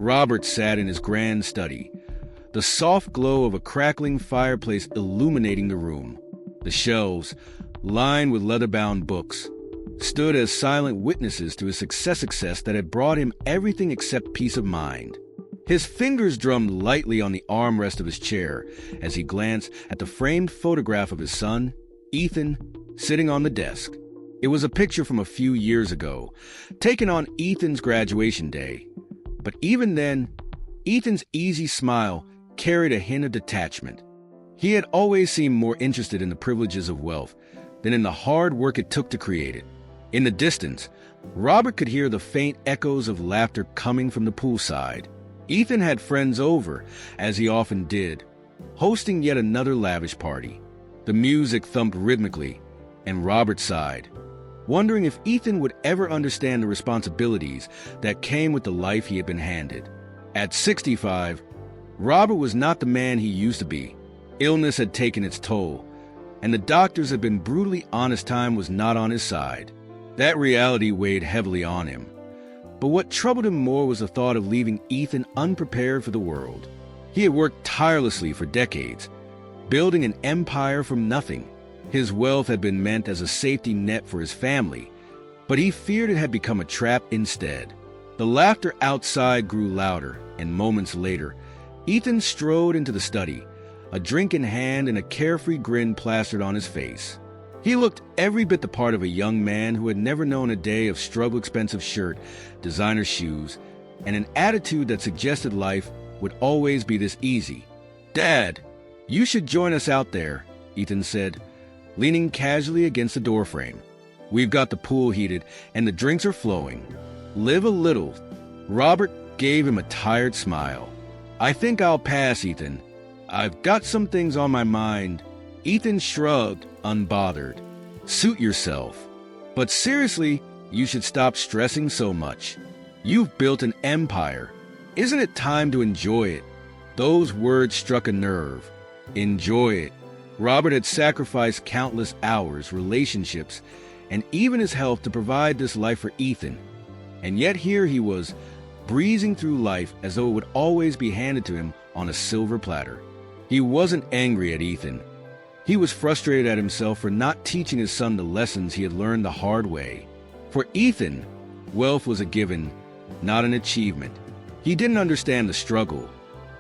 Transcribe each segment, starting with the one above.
Robert sat in his grand study, the soft glow of a crackling fireplace illuminating the room. The shelves, lined with leather-bound books, stood as silent witnesses to his success that had brought him everything except peace of mind. His fingers drummed lightly on the armrest of his chair as he glanced at the framed photograph of his son, Ethan, sitting on the desk. It was a picture from a few years ago, taken on Ethan's graduation day. But even then, Ethan's easy smile carried a hint of detachment. He had always seemed more interested in the privileges of wealth than in the hard work it took to create it. In the distance, Robert could hear the faint echoes of laughter coming from the poolside. Ethan had friends over, as he often did, hosting yet another lavish party. The music thumped rhythmically, and Robert sighed, wondering if Ethan would ever understand the responsibilities that came with the life he had been handed. At 65, Robert was not the man he used to be. Illness had taken its toll, and the doctors had been brutally honest time was not on his side. That reality weighed heavily on him. But what troubled him more was the thought of leaving Ethan unprepared for the world. He had worked tirelessly for decades, building an empire from nothing. His wealth had been meant as a safety net for his family, but he feared it had become a trap instead. The laughter outside grew louder, and moments later, Ethan strode into the study, a drink in hand and a carefree grin plastered on his face. He looked every bit the part of a young man who had never known a day of struggle-expensive shirt, designer shoes, and an attitude that suggested life would always be this easy. "Dad, you should join us out there," Ethan said, leaning casually against the doorframe. "We've got the pool heated and the drinks are flowing. Live a little." Robert gave him a tired smile. "I think I'll pass, Ethan. I've got some things on my mind." Ethan shrugged, unbothered. "Suit yourself. But seriously, you should stop stressing so much. You've built an empire. Isn't it time to enjoy it?" Those words struck a nerve. Enjoy it. Robert had sacrificed countless hours, relationships, and even his health to provide this life for Ethan. And yet here he was, breezing through life as though it would always be handed to him on a silver platter. He wasn't angry at Ethan. He was frustrated at himself for not teaching his son the lessons he had learned the hard way. For Ethan, wealth was a given, not an achievement. He didn't understand the struggle,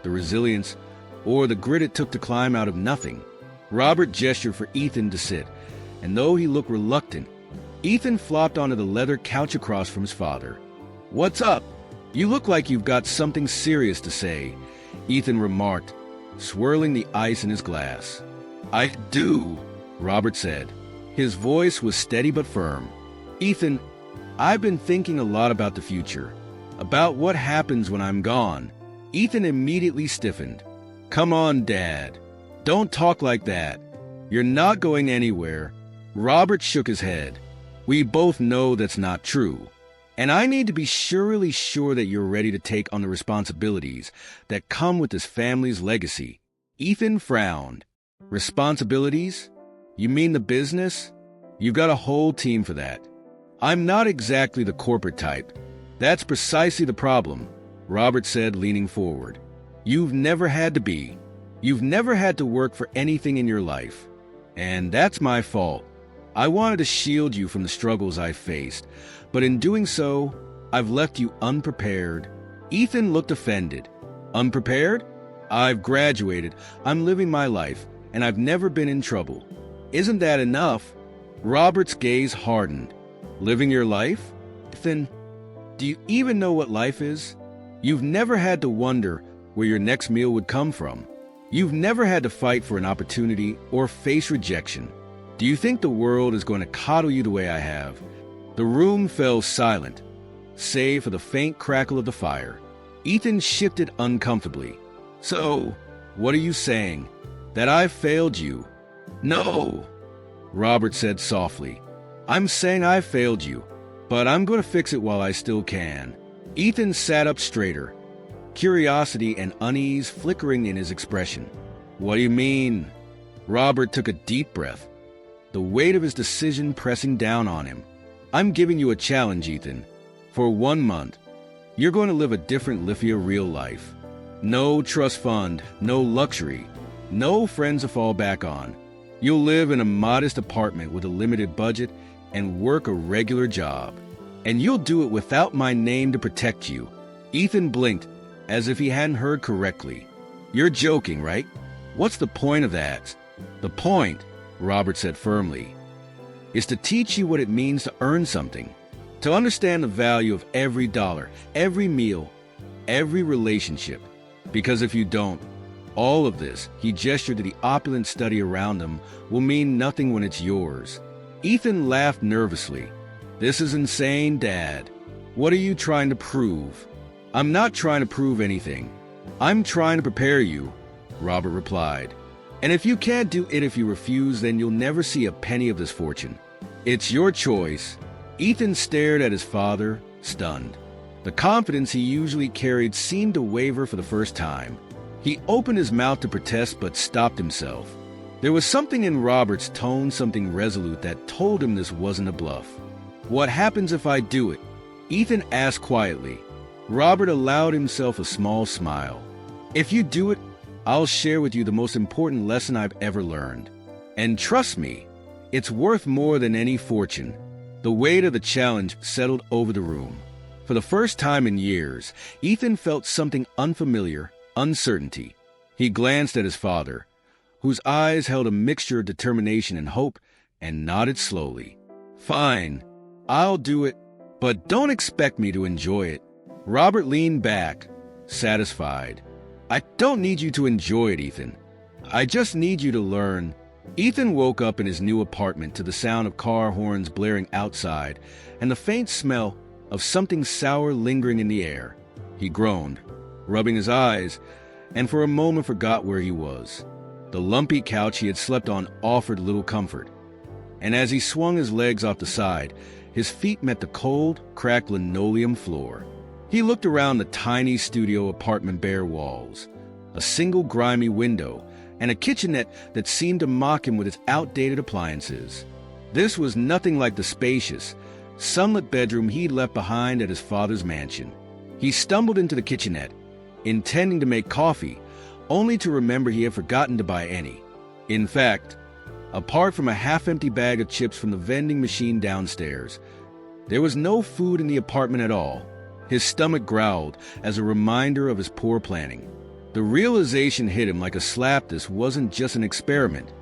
the resilience, or the grit it took to climb out of nothing. Robert gestured for Ethan to sit, and though he looked reluctant, Ethan flopped onto the leather couch across from his father. "What's up? You look like you've got something serious to say," Ethan remarked, swirling the ice in his glass. "I do," Robert said. His voice was steady but firm. "Ethan, I've been thinking a lot about the future, about what happens when I'm gone." Ethan immediately stiffened. "Come on, Dad. Don't talk like that. You're not going anywhere." Robert shook his head. "We both know that's not true. And I need to be surely sure that you're ready to take on the responsibilities that come with this family's legacy." Ethan frowned. "Responsibilities? You mean the business? You've got a whole team for that." "I'm not exactly the corporate type. That's precisely the problem," Robert said, leaning forward. "You've never had to be. You've never had to work for anything in your life. And that's my fault. I wanted to shield you from the struggles I faced, but in doing so, I've left you unprepared." Ethan looked offended. "Unprepared? I've graduated, I'm living my life, and I've never been in trouble. Isn't that enough?" Robert's gaze hardened. "Living your life? Ethan, do you even know what life is? You've never had to wonder where your next meal would come from. You've never had to fight for an opportunity or face rejection. Do you think the world is going to coddle you the way I have?" The room fell silent, save for the faint crackle of the fire. Ethan shifted uncomfortably. "So, what are you saying? That I've failed you?" "No," Robert said softly. "I'm saying I've failed you, but I'm going to fix it while I still can." Ethan sat up straighter, curiosity and unease flickering in his expression. "What do you mean?" Robert took a deep breath, the weight of his decision pressing down on him. "I'm giving you a challenge, Ethan. For 1 month, You're going to live a different Lithia real life. No trust fund, no luxury, no friends to fall back on. You'll live in a modest apartment with a limited budget and work a regular job. And you'll do it without my name to protect you. Ethan blinked as if he hadn't heard correctly. You're joking, right? What's the point of that? The point, Robert said firmly, is to teach you what it means to earn something, to understand the value of every dollar, every meal, every relationship. Because if you don't, all of this, he gestured to the opulent study around him, will mean nothing when it's yours. Ethan laughed nervously. This is insane, Dad. What are you trying to prove? I'm not trying to prove anything. I'm trying to prepare you, Robert replied. And if you can't do it if you refuse, then you'll never see a penny of this fortune. It's your choice. Ethan stared at his father, stunned. The confidence he usually carried seemed to waver for the first time. He opened his mouth to protest but stopped himself. There was something in Robert's tone, something resolute, that told him this wasn't a bluff. What happens if I do it? Ethan asked quietly. Robert allowed himself a small smile. If you do it, I'll share with you the most important lesson I've ever learned. And trust me, it's worth more than any fortune. The weight of the challenge settled over the room. For the first time in years, Ethan felt something unfamiliar, uncertainty. He glanced at his father, whose eyes held a mixture of determination and hope, and nodded slowly. Fine, I'll do it, but don't expect me to enjoy it. Robert leaned back, satisfied. I don't need you to enjoy it, Ethan. I just need you to learn. Ethan woke up in his new apartment to the sound of car horns blaring outside and the faint smell of something sour lingering in the air. He groaned, rubbing his eyes, and for a moment forgot where he was. The lumpy couch he had slept on offered little comfort, and as he swung his legs off the side, his feet met the cold, cracked linoleum floor. He looked around the tiny studio apartment, bare walls, a single grimy window, and a kitchenette that seemed to mock him with its outdated appliances. This was nothing like the spacious, sunlit bedroom he'd left behind at his father's mansion. He stumbled into the kitchenette, intending to make coffee, only to remember he had forgotten to buy any. In fact, apart from a half-empty bag of chips from the vending machine downstairs, there was no food in the apartment at all. His stomach growled as a reminder of his poor planning. The realization hit him like a slap. This wasn't just an experiment.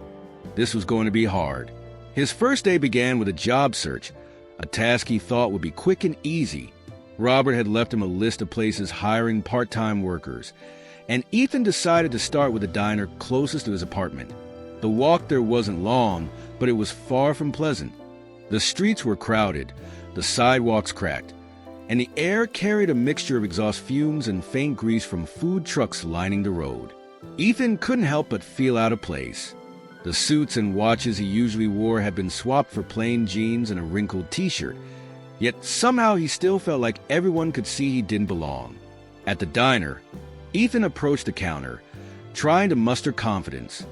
This was going to be hard. His first day began with a job search, a task he thought would be quick and easy. Robert had left him a list of places hiring part-time workers, and Ethan decided to start with the diner closest to his apartment. The walk there wasn't long, but it was far from pleasant. The streets were crowded, the sidewalks cracked, and the air carried a mixture of exhaust fumes and faint grease from food trucks lining the road. Ethan couldn't help but feel out of place. The suits and watches he usually wore had been swapped for plain jeans and a wrinkled t-shirt, yet somehow he still felt like everyone could see he didn't belong. At the diner, Ethan approached the counter, trying to muster confidence.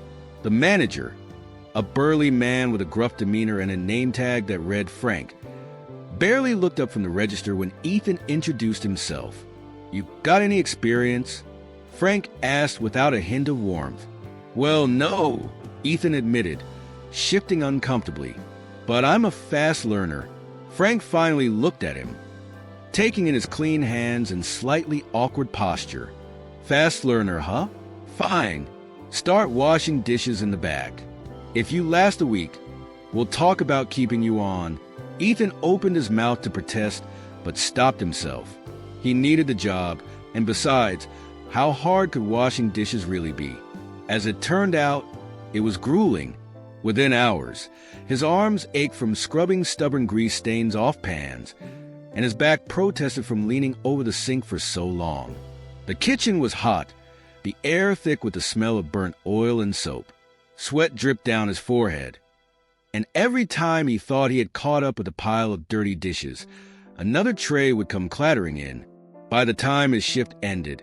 The manager, a burly man with a gruff demeanor and a name tag that read Frank, barely looked up from the register when Ethan introduced himself. "You got any experience?" Frank asked without a hint of warmth. "Well, no," Ethan admitted, shifting uncomfortably. "But I'm a fast learner." Frank finally looked at him, taking in his clean hands and slightly awkward posture. "Fast learner, huh? Fine. Start washing dishes in the back. If you last a week, we'll talk about keeping you on." Ethan opened his mouth to protest, but stopped himself. He needed the job, and besides, how hard could washing dishes really be? As it turned out, it was grueling. Within hours, his arms ached from scrubbing stubborn grease stains off pans, and his back protested from leaning over the sink for so long. The kitchen was hot, the air thick with the smell of burnt oil and soap. Sweat dripped down his forehead. And every time he thought he had caught up with a pile of dirty dishes, another tray would come clattering in. By the time his shift ended,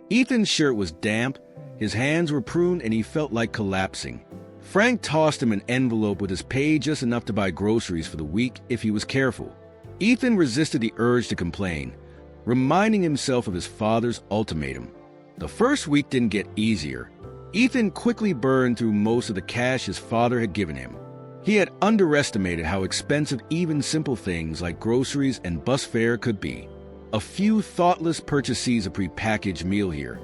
Ethan's shirt was damp, his hands were pruned, and he felt like collapsing. Frank tossed him an envelope with his pay, just enough to buy groceries for the week if he was careful. Ethan resisted the urge to complain, reminding himself of his father's ultimatum. The first week didn't get easier. Ethan quickly burned through most of the cash his father had given him. He had underestimated how expensive even simple things like groceries and bus fare could be. A few thoughtless purchases of a prepackaged meal here.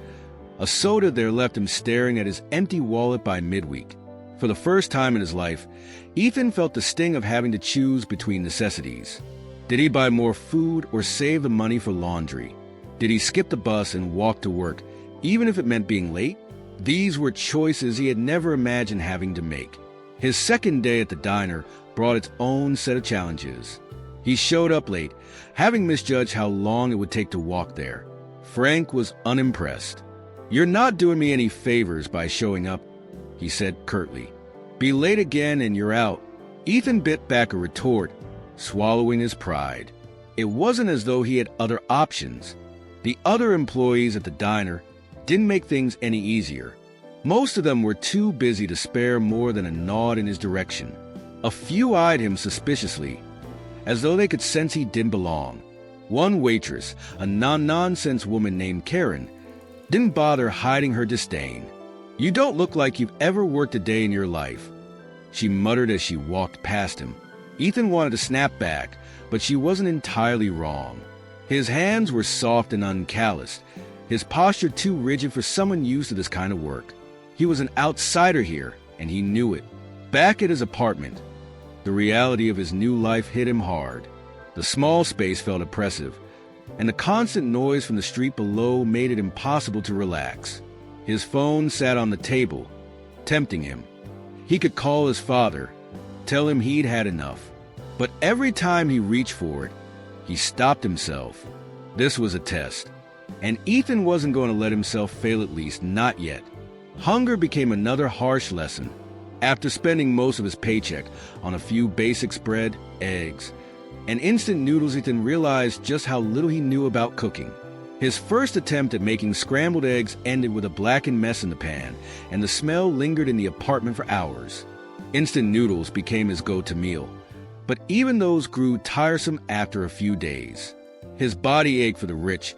A soda there left him staring at his empty wallet by midweek. For the first time in his life, Ethan felt the sting of having to choose between necessities. Did he buy more food or save the money for laundry? Did he skip the bus and walk to work, even if it meant being late? These were choices he had never imagined having to make. His second day at the diner brought its own set of challenges. He showed up late, having misjudged how long it would take to walk there. Frank was unimpressed. "You're not doing me any favors by showing up," he said curtly. "Be late again and you're out." Ethan bit back a retort, swallowing his pride. It wasn't as though he had other options. The other employees at the diner didn't make things any easier. Most of them were too busy to spare more than a nod in his direction. A few eyed him suspiciously, as though they could sense he didn't belong. One waitress, a non-nonsense woman named Karen, didn't bother hiding her disdain. "You don't look like you've ever worked a day in your life," she muttered as she walked past him. Ethan wanted to snap back, but she wasn't entirely wrong. His hands were soft and uncalloused, his posture too rigid for someone used to this kind of work. He was an outsider here, and he knew it. Back at his apartment, the reality of his new life hit him hard. The small space felt oppressive, and the constant noise from the street below made it impossible to relax. His phone sat on the table, tempting him. He could call his father, tell him he'd had enough. But every time he reached for it, he stopped himself. This was a test, and Ethan wasn't going to let himself fail, at least not yet. Hunger became another harsh lesson. After spending most of his paycheck on a few basics: bread, eggs, and instant noodles, Ethan realized just how little he knew about cooking. His first attempt at making scrambled eggs ended with a blackened mess in the pan, and the smell lingered in the apartment for hours. Instant noodles became his go-to meal, but even those grew tiresome after a few days. His body ached for the rich,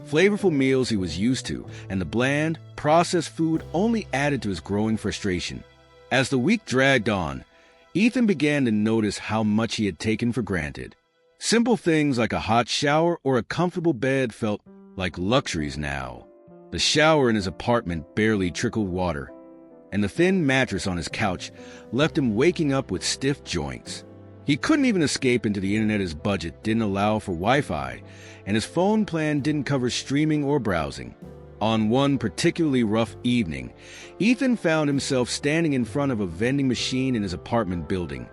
flavorful meals he was used to, and the bland, processed food only added to his growing frustration. As the week dragged on, Ethan began to notice how much he had taken for granted. Simple things like a hot shower or a comfortable bed felt like luxuries now. The shower in his apartment barely trickled water, and the thin mattress on his couch left him waking up with stiff joints. He couldn't even escape into the internet. His budget didn't allow for Wi-Fi, and his phone plan didn't cover streaming or browsing. On one particularly rough evening, Ethan found himself standing in front of a vending machine in his apartment building,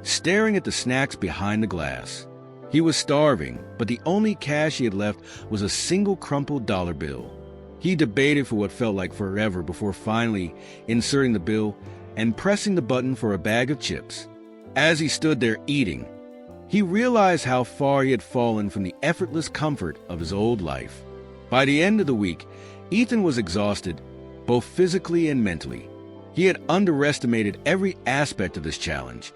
staring at the snacks behind the glass. He was starving, but the only cash he had left was a single crumpled dollar bill. He debated for what felt like forever before finally inserting the bill and pressing the button for a bag of chips. As he stood there eating, he realized how far he had fallen from the effortless comfort of his old life. By the end of the week, Ethan was exhausted, both physically and mentally. He had underestimated every aspect of this challenge,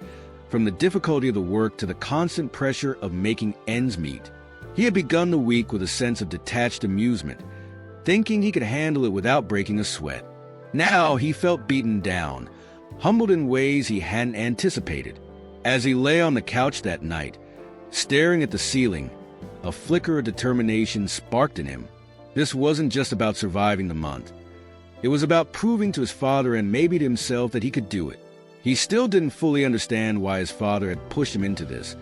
from the difficulty of the work to the constant pressure of making ends meet. He had begun the week with a sense of detached amusement, thinking he could handle it without breaking a sweat. Now he felt beaten down, humbled in ways he hadn't anticipated. As he lay on the couch that night, staring at the ceiling, a flicker of determination sparked in him. This wasn't just about surviving the month. It was about proving to his father and maybe to himself that he could do it. He still didn't fully understand why his father had pushed him into this,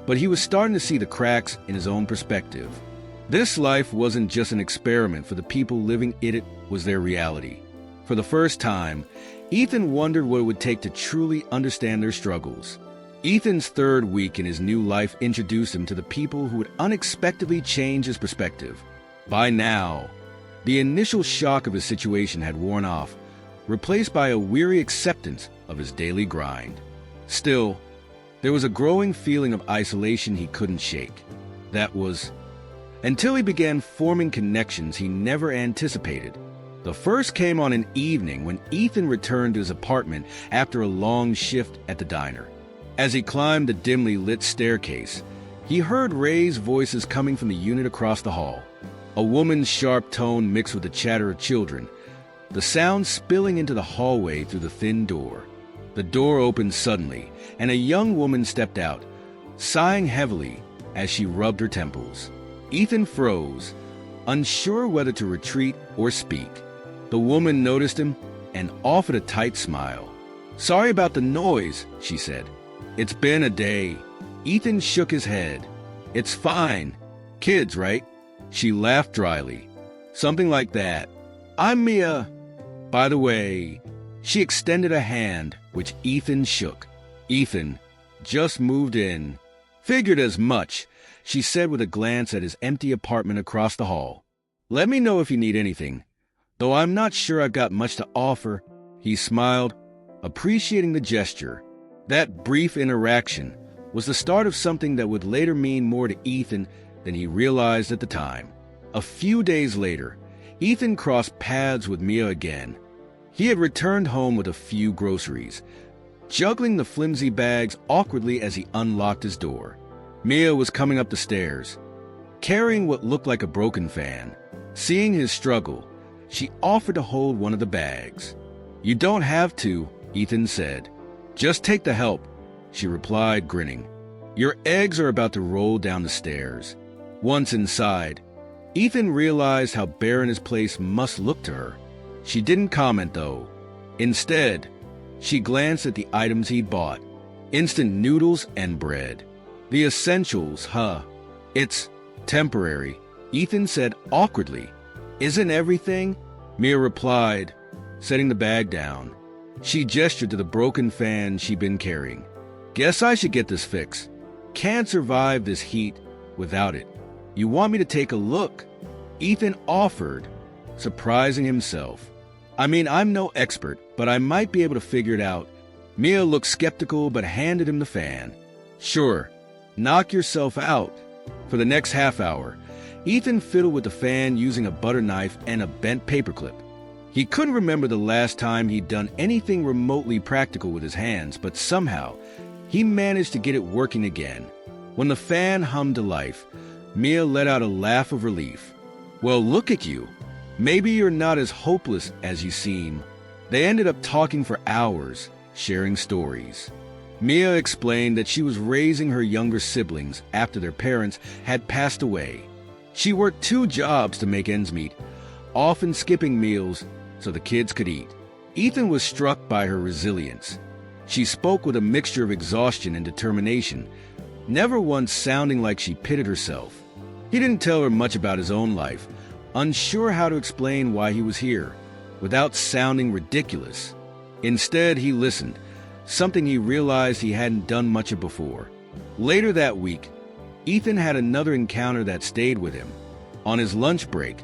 but he was starting to see the cracks in his own perspective. This life wasn't just an experiment for the people living it was their reality. For the first time, Ethan wondered what it would take to truly understand their struggles. Ethan's third week in his new life introduced him to the people who would unexpectedly change his perspective. By now, the initial shock of his situation had worn off, replaced by a weary acceptance of his daily grind. Still, there was a growing feeling of isolation he couldn't shake. That was until he began forming connections he never anticipated. The first came on an evening when Ethan returned to his apartment after a long shift at the diner. As he climbed the dimly lit staircase, He heard raised voices coming from the unit across the hall, a woman's sharp tone mixed with the chatter of children, the sound spilling into the hallway through the thin door. The door opened suddenly, and a young woman stepped out, sighing heavily as she rubbed her temples. Ethan froze, unsure whether to retreat or speak. The woman noticed him and offered a tight smile. "Sorry about the noise," she said. "It's been a day." Ethan shook his head. "It's fine. Kids, right?" She laughed dryly. "Something like that. I'm Mia. By the way," she extended a hand, which Ethan shook. "Ethan, just moved in." "Figured as much," she said with a glance at his empty apartment across the hall. "Let me know if you need anything. Though I'm not sure I've got much to offer." He smiled, appreciating the gesture. That brief interaction was the start of something that would later mean more to Ethan than he realized at the time. A few days later, Ethan crossed paths with Mia again. He had returned home with a few groceries, juggling the flimsy bags awkwardly as he unlocked his door. Mia was coming up the stairs, carrying what looked like a broken fan. Seeing his struggle, she offered to hold one of the bags. "You don't have to," Ethan said. "Just take the help," she replied, grinning. "Your eggs are about to roll down the stairs." Once inside, Ethan realized how barren his place must look to her. She didn't comment, though. Instead, she glanced at the items he'd bought. Instant noodles and bread. The essentials, huh? "It's temporary," Ethan said awkwardly. "Isn't everything?" Mia replied, setting the bag down. She gestured to the broken fan she'd been carrying. "Guess I should get this fixed. Can't survive this heat without it." "You want me to take a look?" Ethan offered, surprising himself. "I mean, I'm no expert, but I might be able to figure it out." Mia looked skeptical but handed him the fan. "Sure, knock yourself out." For the next half hour, Ethan fiddled with the fan using a butter knife and a bent paperclip. He couldn't remember the last time he'd done anything remotely practical with his hands, but somehow he managed to get it working again. When the fan hummed to life, Mia let out a laugh of relief. "Well, look at you. Maybe you're not as hopeless as you seem." They ended up talking for hours, sharing stories. Mia explained that she was raising her younger siblings after their parents had passed away. She worked 2 jobs to make ends meet, often skipping meals so the kids could eat. Ethan was struck by her resilience. She spoke with a mixture of exhaustion and determination, never once sounding like she pitted herself. He didn't tell her much about his own life, unsure how to explain why he was here, without sounding ridiculous. Instead, he listened, something he realized he hadn't done much of before. Later that week, Ethan had another encounter that stayed with him. On his lunch break,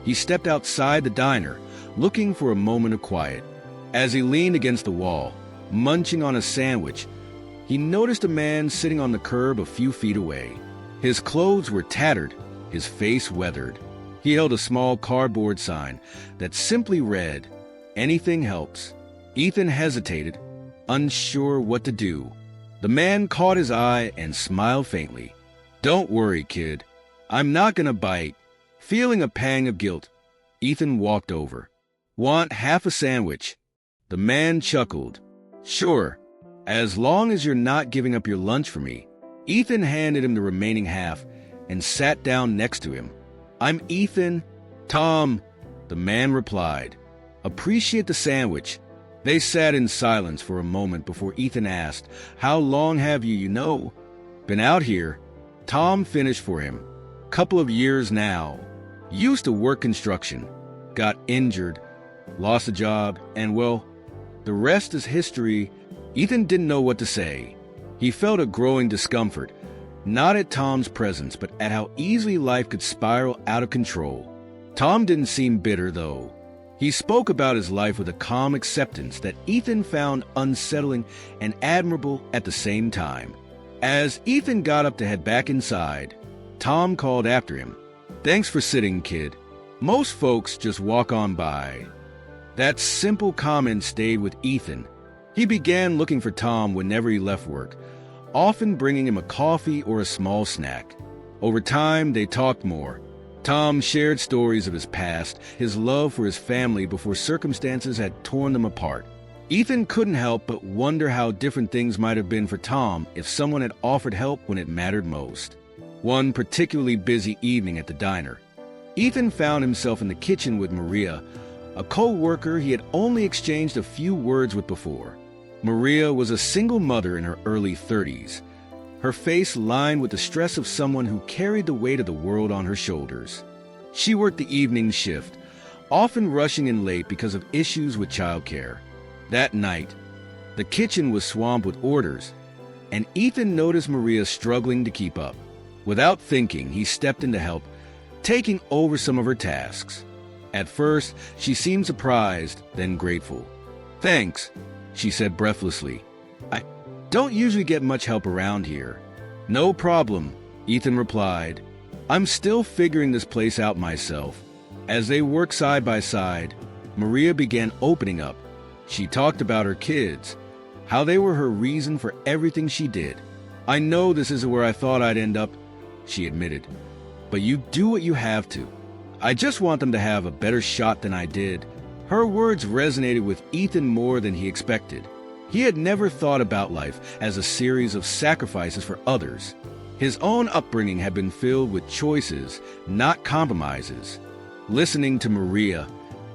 he stepped outside the diner, looking for a moment of quiet. As he leaned against the wall, munching on a sandwich, he noticed a man sitting on the curb a few feet away. His clothes were tattered, his face weathered. He held a small cardboard sign that simply read, "Anything helps." Ethan hesitated, unsure what to do. The man caught his eye and smiled faintly. "Don't worry, kid. I'm not gonna bite." Feeling a pang of guilt, Ethan walked over. "Want half a sandwich?" The man chuckled. "Sure, as long as you're not giving up your lunch for me." Ethan handed him the remaining half and sat down next to him. "I'm Ethan." "Tom," the man replied. "Appreciate the sandwich." They sat in silence for a moment before Ethan asked, "How long have you been out here?" Tom finished for him. "Couple of years now. Used to work construction. Got injured. Lost a job. And well, the rest is history." Ethan didn't know what to say. He felt a growing discomfort, not at Tom's presence, but at how easily life could spiral out of control. Tom didn't seem bitter, though. He spoke about his life with a calm acceptance that Ethan found unsettling and admirable at the same time. As Ethan got up to head back inside, Tom called after him. "Thanks for sitting, kid. Most folks just walk on by." That simple comment stayed with Ethan. He began looking for Tom whenever he left work, often bringing him a coffee or a small snack. Over time, they talked more. Tom shared stories of his past, his love for his family before circumstances had torn them apart. Ethan couldn't help but wonder how different things might have been for Tom if someone had offered help when it mattered most. One particularly busy evening at the diner, Ethan found himself in the kitchen with Maria, a co-worker he had only exchanged a few words with before. Maria was a single mother in her early 30s, her face lined with the stress of someone who carried the weight of the world on her shoulders. She worked the evening shift, often rushing in late because of issues with childcare. That night, the kitchen was swamped with orders, and Ethan noticed Maria struggling to keep up. Without thinking, he stepped in to help, taking over some of her tasks. At first, she seemed surprised, then grateful. "Thanks," she said breathlessly. "I don't usually get much help around here." "No problem," Ethan replied. "I'm still figuring this place out myself." As they worked side by side, Maria began opening up. She talked about her kids, how they were her reason for everything she did. "I know this isn't where I thought I'd end up," she admitted, "but you do what you have to. I just want them to have a better shot than I did." Her words resonated with Ethan more than he expected. He had never thought about life as a series of sacrifices for others. His own upbringing had been filled with choices, not compromises. Listening to Maria,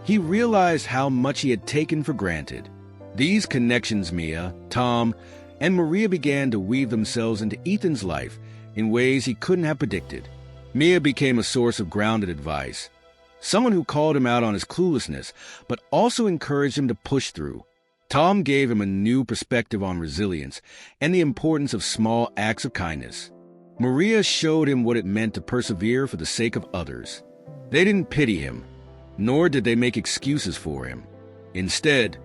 he realized how much he had taken for granted. These connections, Mia, Tom, and Maria began to weave themselves into Ethan's life in ways he couldn't have predicted. Mia became a source of grounded advice, someone who called him out on his cluelessness, but also encouraged him to push through. Tom gave him a new perspective on resilience and the importance of small acts of kindness. Maria showed him what it meant to persevere for the sake of others. They didn't pity him, nor did they make excuses for him. Instead,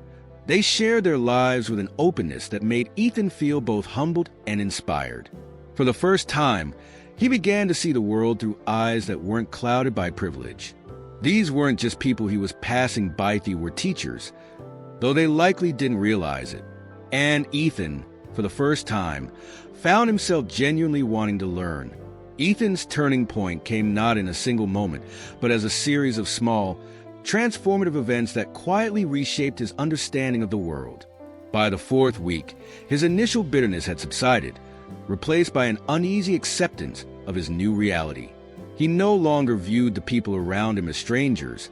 they shared their lives with an openness that made Ethan feel both humbled and inspired. For the first time, he began to see the world through eyes that weren't clouded by privilege. These weren't just people he was passing by, they were teachers, though they likely didn't realize it. And Ethan, for the first time, found himself genuinely wanting to learn. Ethan's turning point came not in a single moment, but as a series of small, transformative events that quietly reshaped his understanding of the world. By the fourth week, his initial bitterness had subsided, replaced by an uneasy acceptance of his new reality. He no longer viewed the people around him as strangers.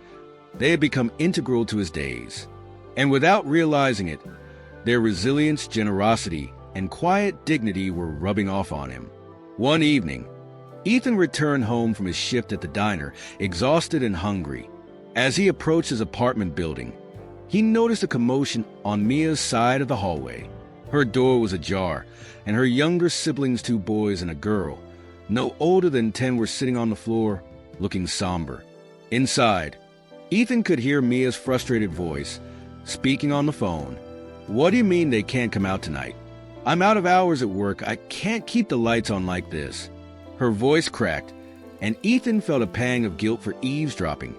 They had become integral to his days. And without realizing it, their resilience, generosity, and quiet dignity were rubbing off on him. One evening, Ethan returned home from his shift at the diner, exhausted and hungry. As he approached his apartment building, he noticed a commotion on Mia's side of the hallway. Her door was ajar, and her younger siblings, 2 boys and a girl, no older than 10, were sitting on the floor, looking somber. Inside, Ethan could hear Mia's frustrated voice, speaking on the phone. "What do you mean they can't come out tonight? I'm out of hours at work. I can't keep the lights on like this." Her voice cracked, and Ethan felt a pang of guilt for eavesdropping.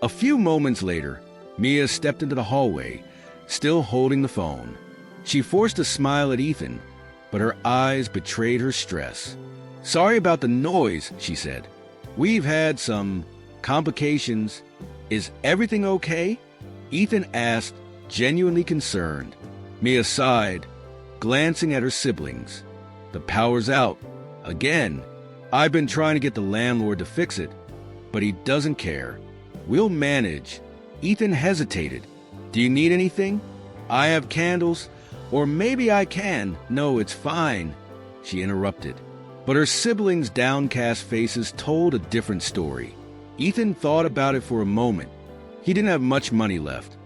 A few moments later, Mia stepped into the hallway, still holding the phone. She forced a smile at Ethan, but her eyes betrayed her stress. "Sorry about the noise," she said. "We've had some complications. Is everything okay?" Ethan asked, genuinely concerned. Mia sighed, glancing at her siblings. "The power's out. Again. I've been trying to get the landlord to fix it, but he doesn't care. We'll manage." Ethan hesitated. "Do you need anything? I have candles, or maybe I can." "No, it's fine," she interrupted. But her siblings' downcast faces told a different story. Ethan thought about it for a moment. He didn't have much money left,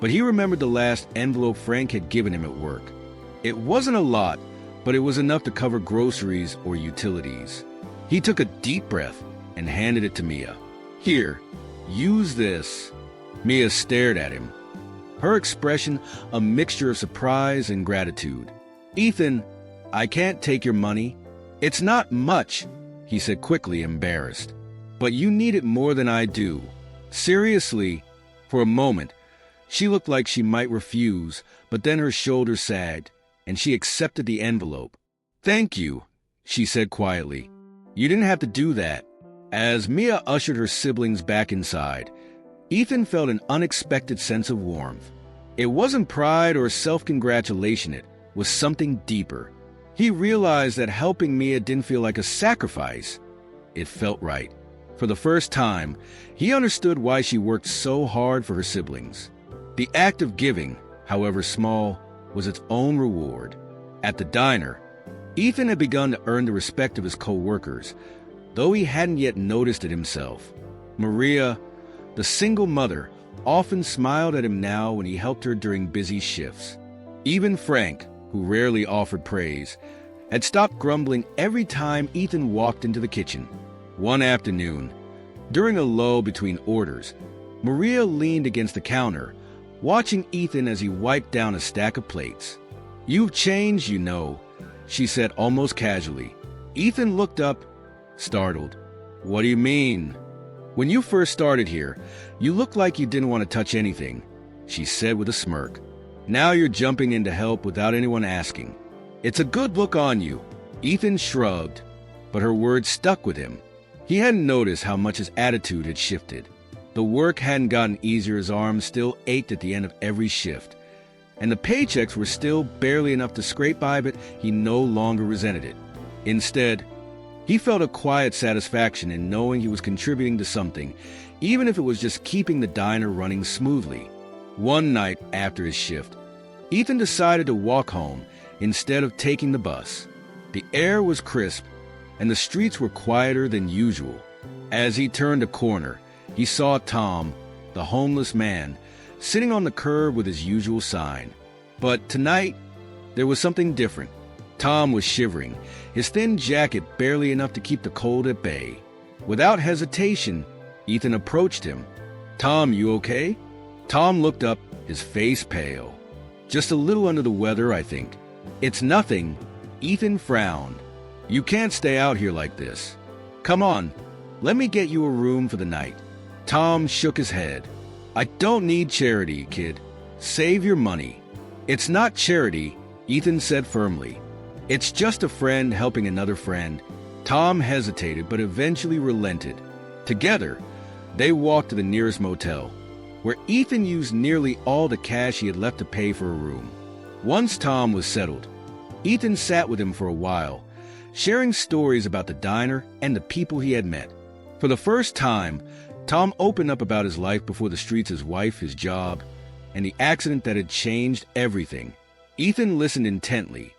but he remembered the last envelope Frank had given him at work. It wasn't a lot, but it was enough to cover groceries or utilities. He took a deep breath and handed it to Mia. "Here, use this." Mia stared at him, her expression a mixture of surprise and gratitude. "Ethan, I can't take your money. It's not much," he said quickly, embarrassed. "But you need it more than I do." Seriously, for a moment, she looked like she might refuse, but then her shoulders sagged, and she accepted the envelope. "Thank you," she said quietly. "You didn't have to do that." As Mia ushered her siblings back inside, Ethan felt an unexpected sense of warmth. It wasn't pride or self-congratulation, it was something deeper. He realized that helping Mia didn't feel like a sacrifice. It felt right. For the first time, he understood why she worked so hard for her siblings. The act of giving, however small, was its own reward. At the diner, Ethan had begun to earn the respect of his co-workers, though he hadn't yet noticed it himself. Maria, the single mother, often smiled at him now when he helped her during busy shifts. Even Frank, who rarely offered praise, had stopped grumbling every time Ethan walked into the kitchen. One afternoon, during a lull between orders, Maria leaned against the counter, watching Ethan as he wiped down a stack of plates. "You've changed, you know," she said almost casually. Ethan looked up, startled. "What do you mean?" "When you first started here, you looked like you didn't want to touch anything," she said with a smirk. "Now you're jumping in to help without anyone asking. It's a good look on you." Ethan shrugged, but her words stuck with him. He hadn't noticed how much his attitude had shifted. The work hadn't gotten easier, his arms still ached at the end of every shift, and the paychecks were still barely enough to scrape by, but he no longer resented it. Instead, he felt a quiet satisfaction in knowing he was contributing to something, even if it was just keeping the diner running smoothly. One night after his shift, Ethan decided to walk home instead of taking the bus. The air was crisp, and the streets were quieter than usual. As he turned a corner, he saw Tom, the homeless man, sitting on the curb with his usual sign. But tonight, there was something different. Tom was shivering, his thin jacket barely enough to keep the cold at bay. Without hesitation, Ethan approached him. "Tom, you okay?" Tom looked up, his face pale. "Just a little under the weather, I think." "It's nothing." Ethan frowned. "You can't stay out here like this. Come on, let me get you a room for the night." Tom shook his head. "I don't need charity, kid. Save your money." "It's not charity," Ethan said firmly. "It's just a friend helping another friend." Tom hesitated, but eventually relented. Together, they walked to the nearest motel, where Ethan used nearly all the cash he had left to pay for a room. Once Tom was settled, Ethan sat with him for a while, sharing stories about the diner and the people he had met. For the first time, Tom opened up about his life before the streets, his wife, his job, and the accident that had changed everything. Ethan listened intently,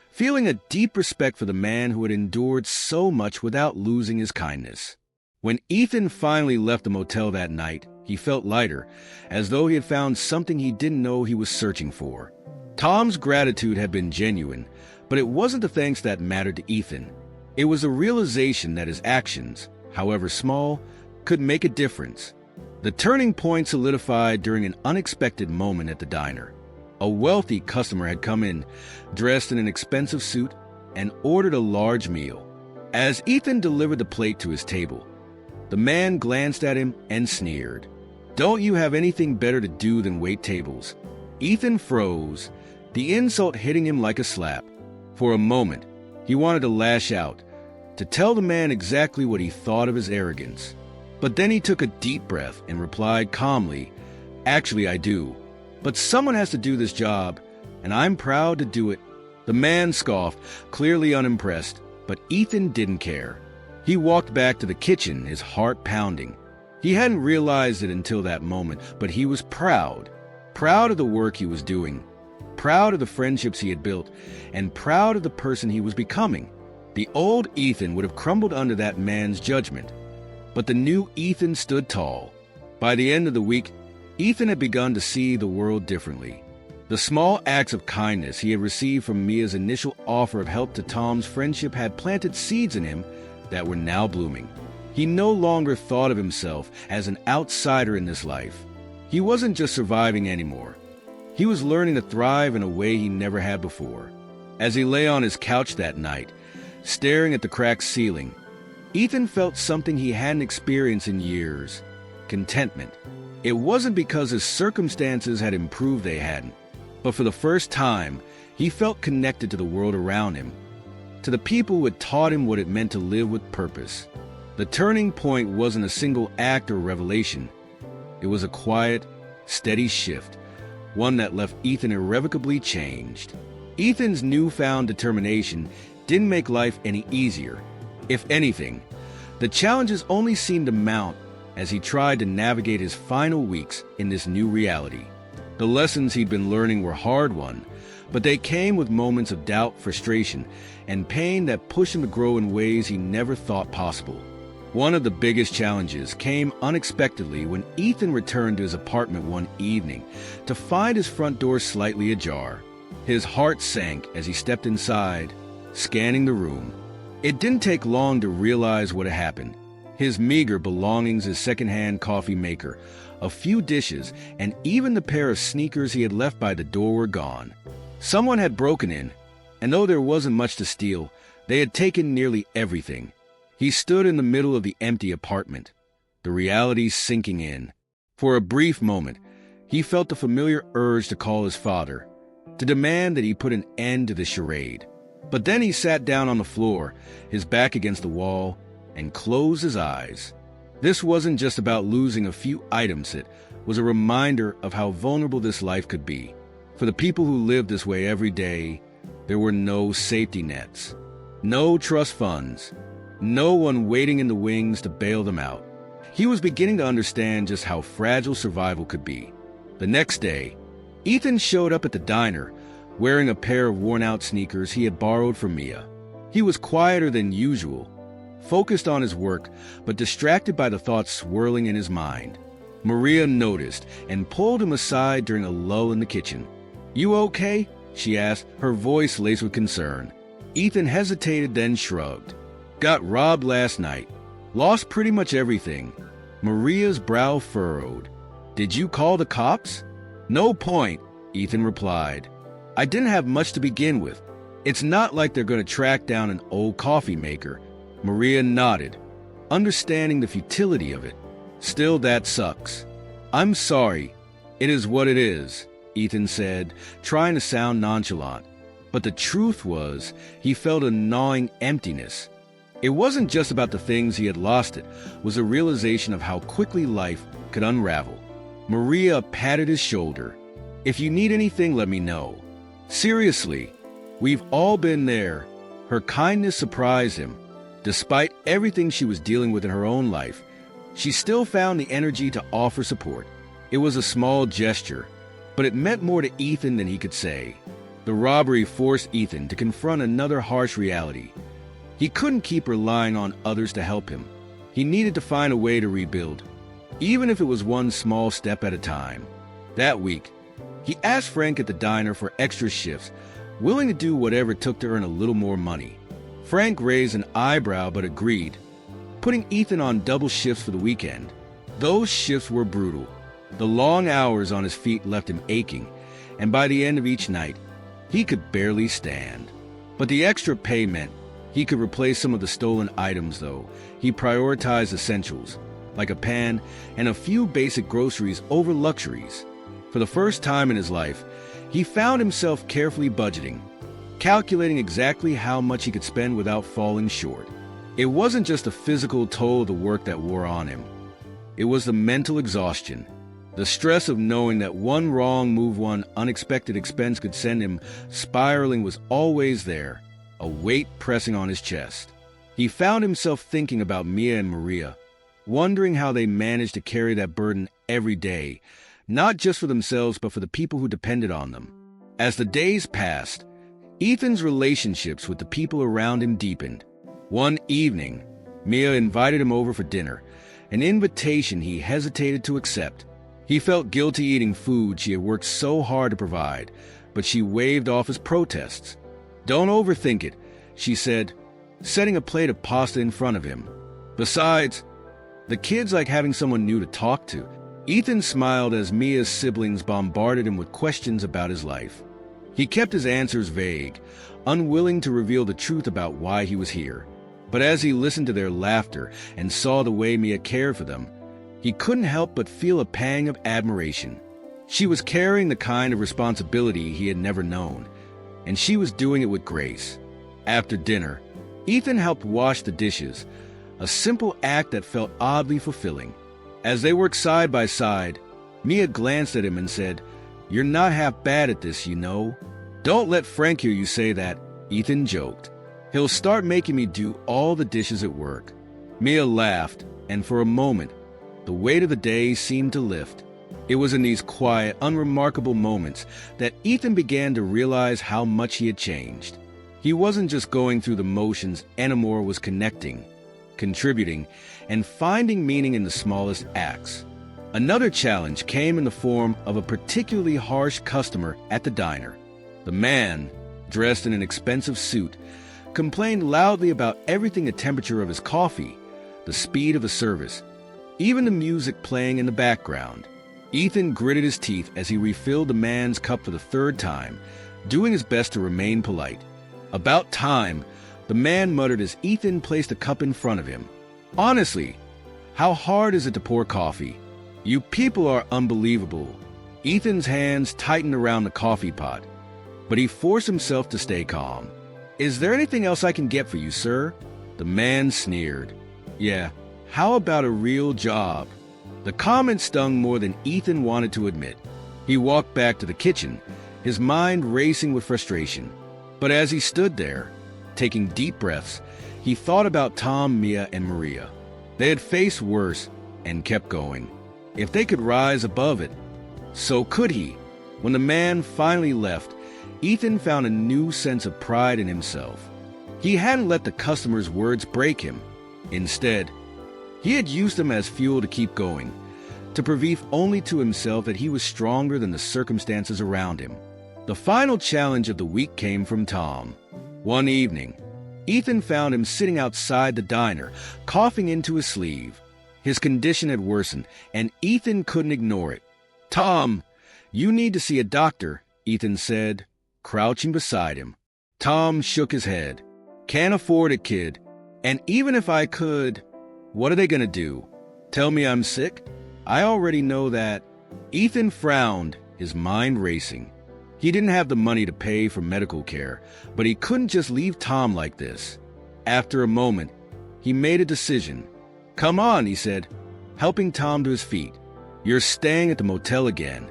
feeling a deep respect for the man who had endured so much without losing his kindness. When Ethan finally left the motel that night, he felt lighter, as though he had found something he didn't know he was searching for. Tom's gratitude had been genuine, but it wasn't the thanks that mattered to Ethan. It was the realization that his actions, however small, could make a difference. The turning point solidified during an unexpected moment at the diner. A wealthy customer had come in, dressed in an expensive suit, and ordered a large meal. As Ethan delivered the plate to his table, the man glanced at him and sneered. "Don't you have anything better to do than wait tables?" Ethan froze, the insult hitting him like a slap. For a moment, he wanted to lash out, to tell the man exactly what he thought of his arrogance. But then he took a deep breath and replied calmly, "Actually, I do. But someone has to do this job, and I'm proud to do it." The man scoffed, clearly unimpressed, but Ethan didn't care. He walked back to the kitchen, his heart pounding. He hadn't realized it until that moment, but he was proud. Proud of the work he was doing, proud of the friendships he had built, and proud of the person he was becoming. The old Ethan would have crumbled under that man's judgment, but the new Ethan stood tall. By the end of the week, Ethan had begun to see the world differently. The small acts of kindness he had received from Mia's initial offer of help to Tom's friendship had planted seeds in him that were now blooming. He no longer thought of himself as an outsider in this life. He wasn't just surviving anymore. He was learning to thrive in a way he never had before. As he lay on his couch that night, staring at the cracked ceiling, Ethan felt something he hadn't experienced in years: contentment. It wasn't because his circumstances had improved, they hadn't, but for the first time, he felt connected to the world around him. to the people who had taught him what it meant to live with purpose. The turning point wasn't a single act or revelation. It was a quiet, steady shift, one that left Ethan irrevocably changed. Ethan's newfound determination didn't make life any easier. If anything, the challenges only seemed to mount as he tried to navigate his final weeks in this new reality. The lessons he'd been learning were hard-won, but they came with moments of doubt, frustration, and pain that pushed him to grow in ways he never thought possible. One of the biggest challenges came unexpectedly when Ethan returned to his apartment one evening to find his front door slightly ajar. His heart sank as he stepped inside, scanning the room. It didn't take long to realize what had happened. His meager belongings, his second-hand coffee maker, a few dishes, and even the pair of sneakers he had left by the door were gone. Someone had broken in, and though there wasn't much to steal, they had taken nearly everything. He stood in the middle of the empty apartment, the reality sinking in. For a brief moment, he felt the familiar urge to call his father, to demand that he put an end to the charade. But then he sat down on the floor, his back against the wall, and closed his eyes. This wasn't just about losing a few items, it was a reminder of how vulnerable this life could be. For the people who lived this way every day, there were no safety nets, no trust funds, no one waiting in the wings to bail them out. He was beginning to understand just how fragile survival could be. The next day, Ethan showed up at the diner, wearing a pair of worn-out sneakers he had borrowed from Mia. He was quieter than usual, focused on his work, but distracted by the thoughts swirling in his mind. Maria noticed and pulled him aside during a lull in the kitchen. "You okay?" she asked, her voice laced with concern. Ethan hesitated, then shrugged. "Got robbed last night. Lost pretty much everything." Maria's brow furrowed. "Did you call the cops?" "No point," Ethan replied. "I didn't have much to begin with. It's not like they're going to track down an old coffee maker." Maria nodded, understanding the futility of it. "Still, that sucks." "I'm sorry. It is what it is," Ethan said, trying to sound nonchalant. But the truth was, he felt a gnawing emptiness. It wasn't just about the things he had lost, it was a realization of how quickly life could unravel. Maria patted his shoulder. "If you need anything, let me know." Seriously, we've all been there. Her kindness surprised him. Despite everything she was dealing with in her own life, she still found the energy to offer support. It was a small gesture, but it meant more to Ethan than he could say. The robbery forced Ethan to confront another harsh reality. He couldn't keep relying on others to help him. He needed to find a way to rebuild, even if it was one small step at a time. That week, he asked Frank at the diner for extra shifts, willing to do whatever it took to earn a little more money. Frank raised an eyebrow but agreed, putting Ethan on double shifts for the weekend. Those shifts were brutal. The long hours on his feet left him aching, and by the end of each night, he could barely stand. But the extra pay meant he could replace some of the stolen items, though. He prioritized essentials, like a pan and a few basic groceries over luxuries. For the first time in his life, he found himself carefully budgeting, calculating exactly how much he could spend without falling short. It wasn't just the physical toll of the work that wore on him. It was the mental exhaustion, the stress of knowing that one wrong move, one unexpected expense could send him spiraling was always there, a weight pressing on his chest. He found himself thinking about Mia and Maria, wondering how they managed to carry that burden every day, not just for themselves but for the people who depended on them. As the days passed, Ethan's relationships with the people around him deepened. One evening, Mia invited him over for dinner, an invitation he hesitated to accept. He felt guilty eating food she had worked so hard to provide, but she waved off his protests. "Don't overthink it," she said, setting a plate of pasta in front of him. "Besides, the kids like having someone new to talk to." Ethan smiled as Mia's siblings bombarded him with questions about his life. He kept his answers vague, unwilling to reveal the truth about why he was here. But as he listened to their laughter and saw the way Mia cared for them, he couldn't help but feel a pang of admiration. She was carrying the kind of responsibility he had never known, and she was doing it with grace. After dinner, Ethan helped wash the dishes, a simple act that felt oddly fulfilling. As they worked side by side, Mia glanced at him and said, "You're not half bad at this, you know." "Don't let Frank hear you say that," Ethan joked. "He'll start making me do all the dishes at work." Mia laughed, and for a moment, the weight of the day seemed to lift. It was in these quiet, unremarkable moments that Ethan began to realize how much he had changed. He wasn't just going through the motions anymore, was connecting, contributing, and finding meaning in the smallest acts. Another challenge came in the form of a particularly harsh customer at the diner. The man, dressed in an expensive suit, complained loudly about everything: the temperature of his coffee, the speed of the service, even the music playing in the background. Ethan gritted his teeth as he refilled the man's cup for the third time, doing his best to remain polite. "About time," the man muttered as Ethan placed the cup in front of him. "Honestly, how hard is it to pour coffee? You people are unbelievable." Ethan's hands tightened around the coffee pot, but he forced himself to stay calm. "Is there anything else I can get for you, sir?" The man sneered. "Yeah, how about a real job?" The comment stung more than Ethan wanted to admit. He walked back to the kitchen, his mind racing with frustration. But as he stood there, taking deep breaths, he thought about Tom, Mia, and Maria. They had faced worse and kept going. If they could rise above it, so could he. When the man finally left, Ethan found a new sense of pride in himself. He hadn't let the customer's words break him. Instead, he had used them as fuel to keep going, to prove only to himself that he was stronger than the circumstances around him. The final challenge of the week came from Tom. One evening, Ethan found him sitting outside the diner, coughing into his sleeve. His condition had worsened, and Ethan couldn't ignore it. "Tom, you need to see a doctor," Ethan said, crouching beside him. Tom shook his head. "Can't afford it, kid. And even if I could, what are they going to do? Tell me I'm sick? I already know that." Ethan frowned, his mind racing. He didn't have the money to pay for medical care, but he couldn't just leave Tom like this. After a moment, he made a decision. "Come on," he said, helping Tom to his feet. "You're staying at the motel again.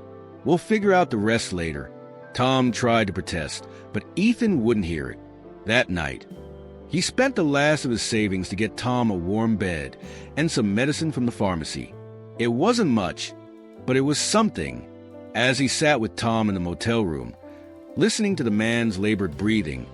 We'll figure out the rest later." Tom tried to protest, but Ethan wouldn't hear it. That night, he spent the last of his savings to get Tom a warm bed and some medicine from the pharmacy. It wasn't much, but it was something. As he sat with Tom in the motel room, listening to the man's labored breathing,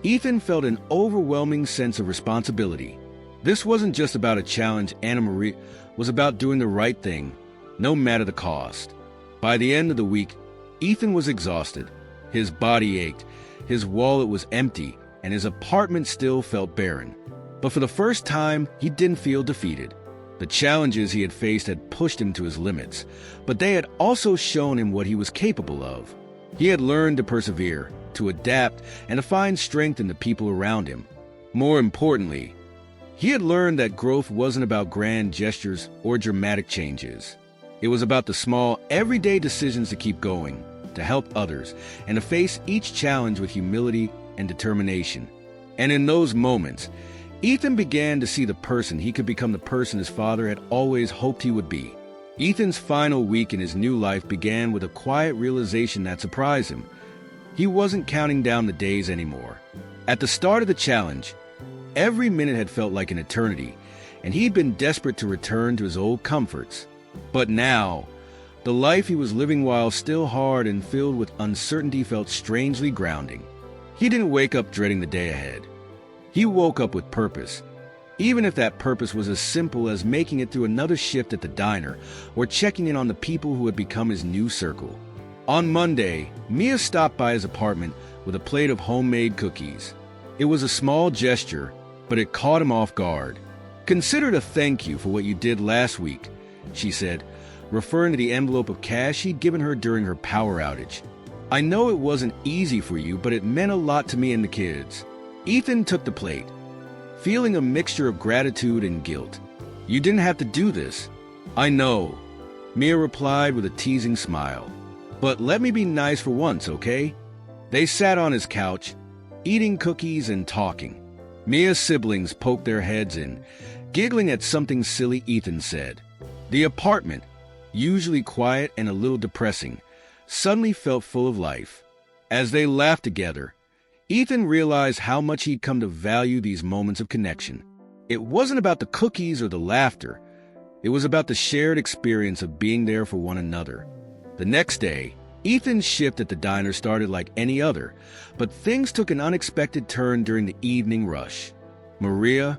Ethan felt an overwhelming sense of responsibility. This wasn't just about a challenge. Anna Marie was about doing the right thing, no matter the cost. By the end of the week, Ethan was exhausted. His body ached, his wallet was empty, and his apartment still felt barren. But for the first time, he didn't feel defeated. The challenges he had faced had pushed him to his limits, but they had also shown him what he was capable of. He had learned to persevere, to adapt, and to find strength in the people around him. More importantly, he had learned that growth wasn't about grand gestures or dramatic changes. It was about the small, everyday decisions to keep going, to help others, and to face each challenge with humility and determination. And in those moments, Ethan began to see the person he could become, the person his father had always hoped he would be. Ethan's final week in his new life began with a quiet realization that surprised him. He wasn't counting down the days anymore. At the start of the challenge, every minute had felt like an eternity, and he'd been desperate to return to his old comforts. But now, the life he was living, while still hard and filled with uncertainty, felt strangely grounding. He didn't wake up dreading the day ahead. He woke up with purpose, even if that purpose was as simple as making it through another shift at the diner or checking in on the people who had become his new circle. On Monday, Mia stopped by his apartment with a plate of homemade cookies. It was a small gesture, but it caught him off guard. "Consider it a thank you for what you did last week," she said, referring to the envelope of cash he'd given her during her power outage. "I know it wasn't easy for you, but it meant a lot to me and the kids." Ethan took the plate, feeling a mixture of gratitude and guilt. "You didn't have to do this." "I know," Mia replied with a teasing smile. "But let me be nice for once, okay?" They sat on his couch, eating cookies and talking. Mia's siblings poked their heads in, giggling at something silly Ethan said. The apartment, usually quiet and a little depressing, suddenly felt full of life. As they laughed together, Ethan realized how much he'd come to value these moments of connection. It wasn't about the cookies or the laughter. It was about the shared experience of being there for one another. The next day, Ethan's shift at the diner started like any other, but things took an unexpected turn during the evening rush. Maria,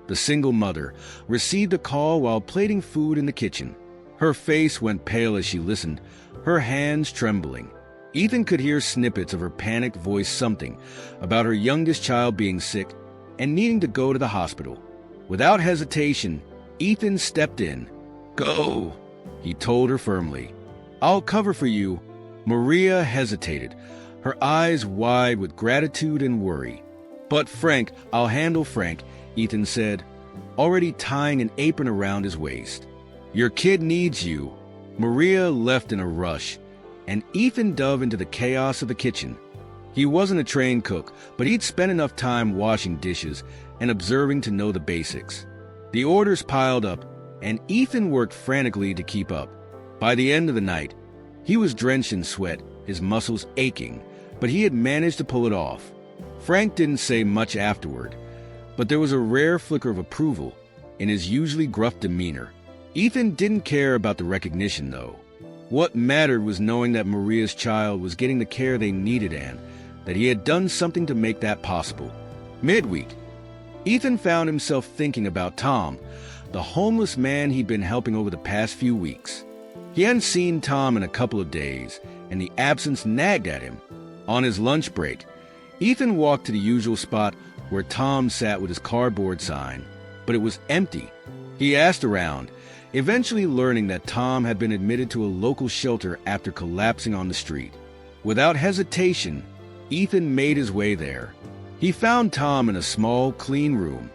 the single mother, received a call while plating food in the kitchen. Her face went pale as she listened, her hands trembling. Ethan could hear snippets of her panicked voice, something about her youngest child being sick and needing to go to the hospital. Without hesitation, Ethan stepped in. "Go," he told her firmly. "I'll cover for you." Maria hesitated, her eyes wide with gratitude and worry. "But Frank, I'll handle Frank," Ethan said, already tying an apron around his waist. "Your kid needs you." Maria left in a rush, and Ethan dove into the chaos of the kitchen. He wasn't a trained cook, but he'd spent enough time washing dishes and observing to know the basics. The orders piled up, and Ethan worked frantically to keep up. By the end of the night, he was drenched in sweat, his muscles aching, but he had managed to pull it off. Frank didn't say much afterward, but there was a rare flicker of approval in his usually gruff demeanor. Ethan didn't care about the recognition, though. What mattered was knowing that Maria's child was getting the care they needed and that he had done something to make that possible. Midweek, Ethan found himself thinking about Tom, the homeless man he'd been helping over the past few weeks. He hadn't seen Tom in a couple of days, and the absence nagged at him. On his lunch break, Ethan walked to the usual spot where Tom sat with his cardboard sign, but it was empty. He asked around, eventually learning that Tom had been admitted to a local shelter after collapsing on the street. Without hesitation, Ethan made his way there. He found Tom in a small, clean room,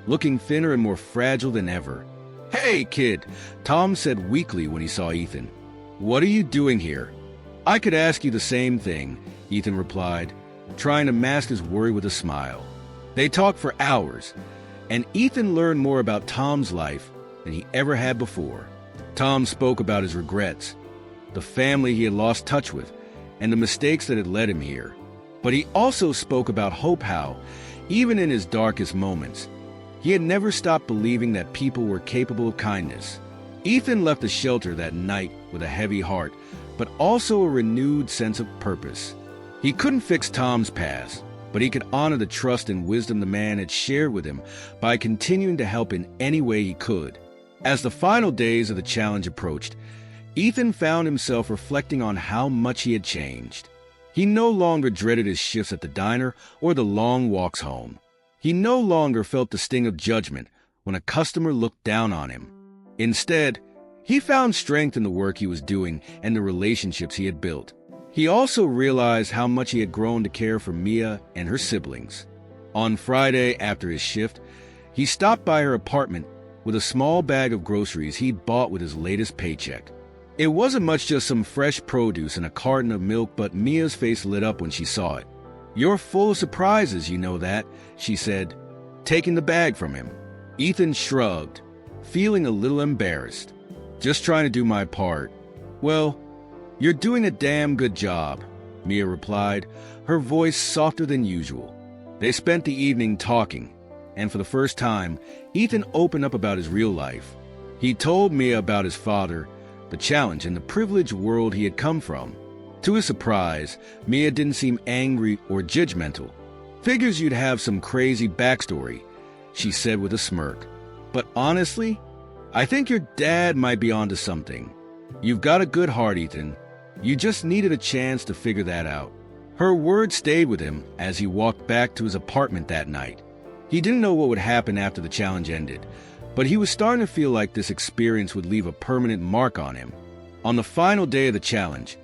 looking thinner and more fragile than ever. "Hey, kid," Tom said weakly when he saw Ethan. "What are you doing here?" "I could ask you the same thing," Ethan replied, trying to mask his worry with a smile. They talked for hours, and Ethan learned more about Tom's life than he ever had before. Tom spoke about his regrets, the family he had lost touch with, and the mistakes that had led him here. But he also spoke about hope, how, even in his darkest moments, he had never stopped believing that people were capable of kindness. Ethan left the shelter that night with a heavy heart, but also a renewed sense of purpose. He couldn't fix Tom's past, but he could honor the trust and wisdom the man had shared with him by continuing to help in any way he could. As the final days of the challenge approached, Ethan found himself reflecting on how much he had changed. He no longer dreaded his shifts at the diner or the long walks home. He no longer felt the sting of judgment when a customer looked down on him. Instead, he found strength in the work he was doing and the relationships he had built. He also realized how much he had grown to care for Mia and her siblings. On Friday, after his shift, he stopped by her apartment with a small bag of groceries he'd bought with his latest paycheck. It wasn't much, just some fresh produce and a carton of milk, but Mia's face lit up when she saw it. "You're full of surprises, you know that," she said, taking the bag from him. Ethan shrugged, feeling a little embarrassed. "Just trying to do my part." "Well, you're doing a damn good job," Mia replied, her voice softer than usual. They spent the evening talking, and for the first time, Ethan opened up about his real life. He told Mia about his father, the challenge, and the privileged world he had come from. To his surprise, Mia didn't seem angry or judgmental. "Figures you'd have some crazy backstory," she said with a smirk. "But honestly, I think your dad might be onto something. You've got a good heart, Ethan. You just needed a chance to figure that out." Her words stayed with him as he walked back to his apartment that night. He didn't know what would happen after the challenge ended, but he was starting to feel like this experience would leave a permanent mark on him. On the final day of the challenge,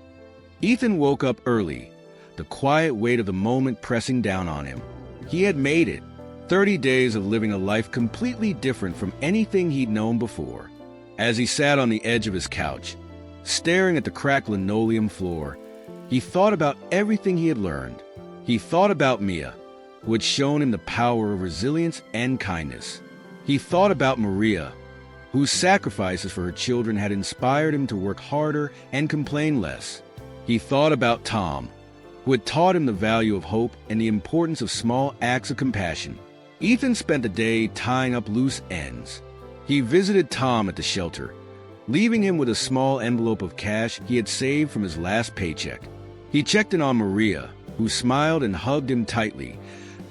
Ethan woke up early, the quiet weight of the moment pressing down on him. He had made it. 30 days of living a life completely different from anything he'd known before. As he sat on the edge of his couch, staring at the cracked linoleum floor, he thought about everything he had learned. He thought about Mia, who had shown him the power of resilience and kindness. He thought about Maria, whose sacrifices for her children had inspired him to work harder and complain less. He thought about Tom, who had taught him the value of hope and the importance of small acts of compassion. Ethan spent the day tying up loose ends. He visited Tom at the shelter, leaving him with a small envelope of cash he had saved from his last paycheck. He checked in on Maria, who smiled and hugged him tightly,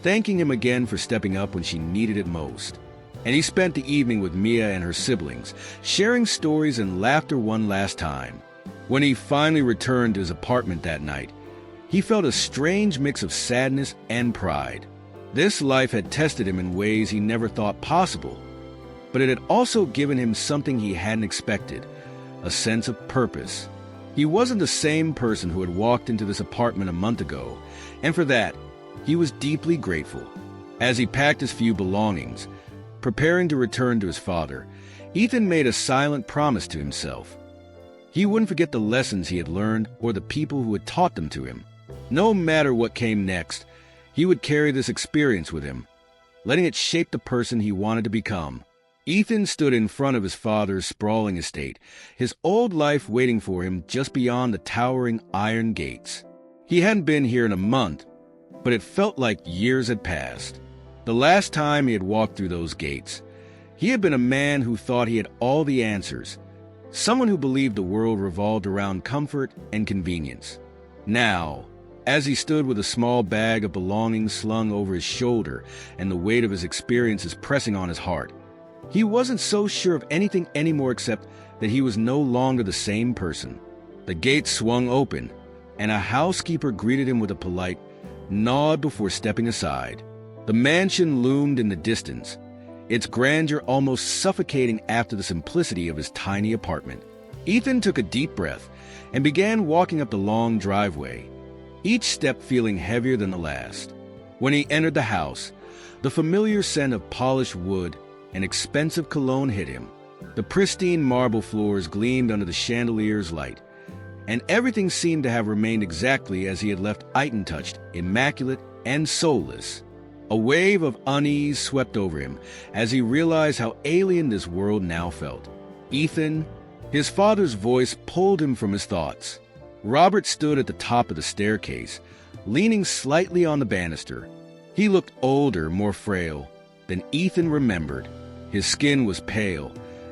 thanking him again for stepping up when she needed it most. And he spent the evening with Mia and her siblings, sharing stories and laughter one last time. When he finally returned to his apartment that night, he felt a strange mix of sadness and pride. This life had tested him in ways he never thought possible, but it had also given him something he hadn't expected, a sense of purpose. He wasn't the same person who had walked into this apartment a month ago, and for that, he was deeply grateful. As he packed his few belongings, preparing to return to his father, Ethan made a silent promise to himself. He wouldn't forget the lessons he had learned or the people who had taught them to him. No matter what came next, he would carry this experience with him, letting it shape the person he wanted to become. Ethan stood in front of his father's sprawling estate, his old life waiting for him just beyond the towering iron gates. He hadn't been here in a month, but it felt like years had passed. The last time he had walked through those gates, he had been a man who thought he had all the answers, someone who believed the world revolved around comfort and convenience. Now, as he stood with a small bag of belongings slung over his shoulder and the weight of his experiences pressing on his heart, he wasn't so sure of anything anymore except that he was no longer the same person. The gate swung open, and a housekeeper greeted him with a polite nod before stepping aside. The mansion loomed in the distance, its grandeur almost suffocating after the simplicity of his tiny apartment. Ethan took a deep breath and began walking up the long driveway, each step feeling heavier than the last. When he entered the house, the familiar scent of polished wood and expensive cologne hit him. The pristine marble floors gleamed under the chandelier's light, and everything seemed to have remained exactly as he had left it, untouched, immaculate, and soulless. A wave of unease swept over him as he realized how alien this world now felt. Ethan, his father's voice pulled him from his thoughts. Robert stood at the top of the staircase, leaning slightly on the banister. He looked older, more frail than Ethan remembered. His skin was pale,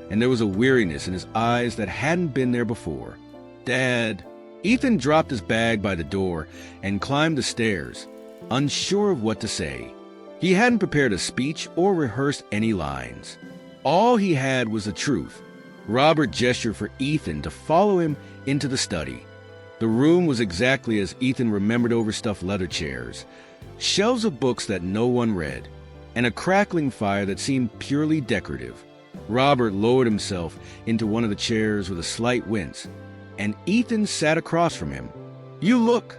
and there was a weariness in his eyes that hadn't been there before. "Dad." Ethan dropped his bag by the door and climbed the stairs, unsure of what to say. He hadn't prepared a speech or rehearsed any lines. All he had was the truth. Robert gestured for Ethan to follow him into the study. The room was exactly as Ethan remembered: overstuffed leather chairs, shelves of books that no one read, and a crackling fire that seemed purely decorative. Robert lowered himself into one of the chairs with a slight wince, and Ethan sat across from him. "You look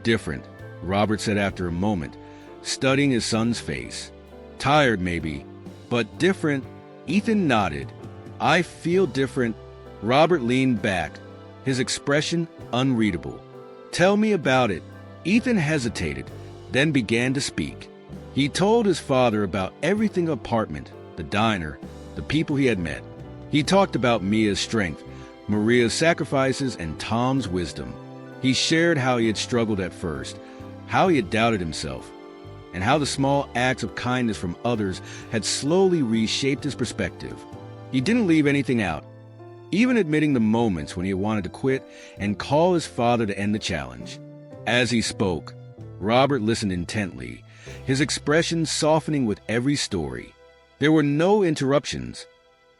different," Robert said after a moment, studying his son's face. "Tired, maybe, but different." Ethan nodded. "I feel different." Robert leaned back, his expression unreadable. "Tell me about it." Ethan hesitated, then began to speak. He told his father about everything: the apartment, the diner, the people he had met. He talked about Mia's strength, Maria's sacrifices, and Tom's wisdom. He shared how he had struggled at first, how he had doubted himself, and how the small acts of kindness from others had slowly reshaped his perspective. He didn't leave anything out, even admitting the moments when he wanted to quit and call his father to end the challenge. As he spoke, Robert listened intently, his expression softening with every story. There were no interruptions,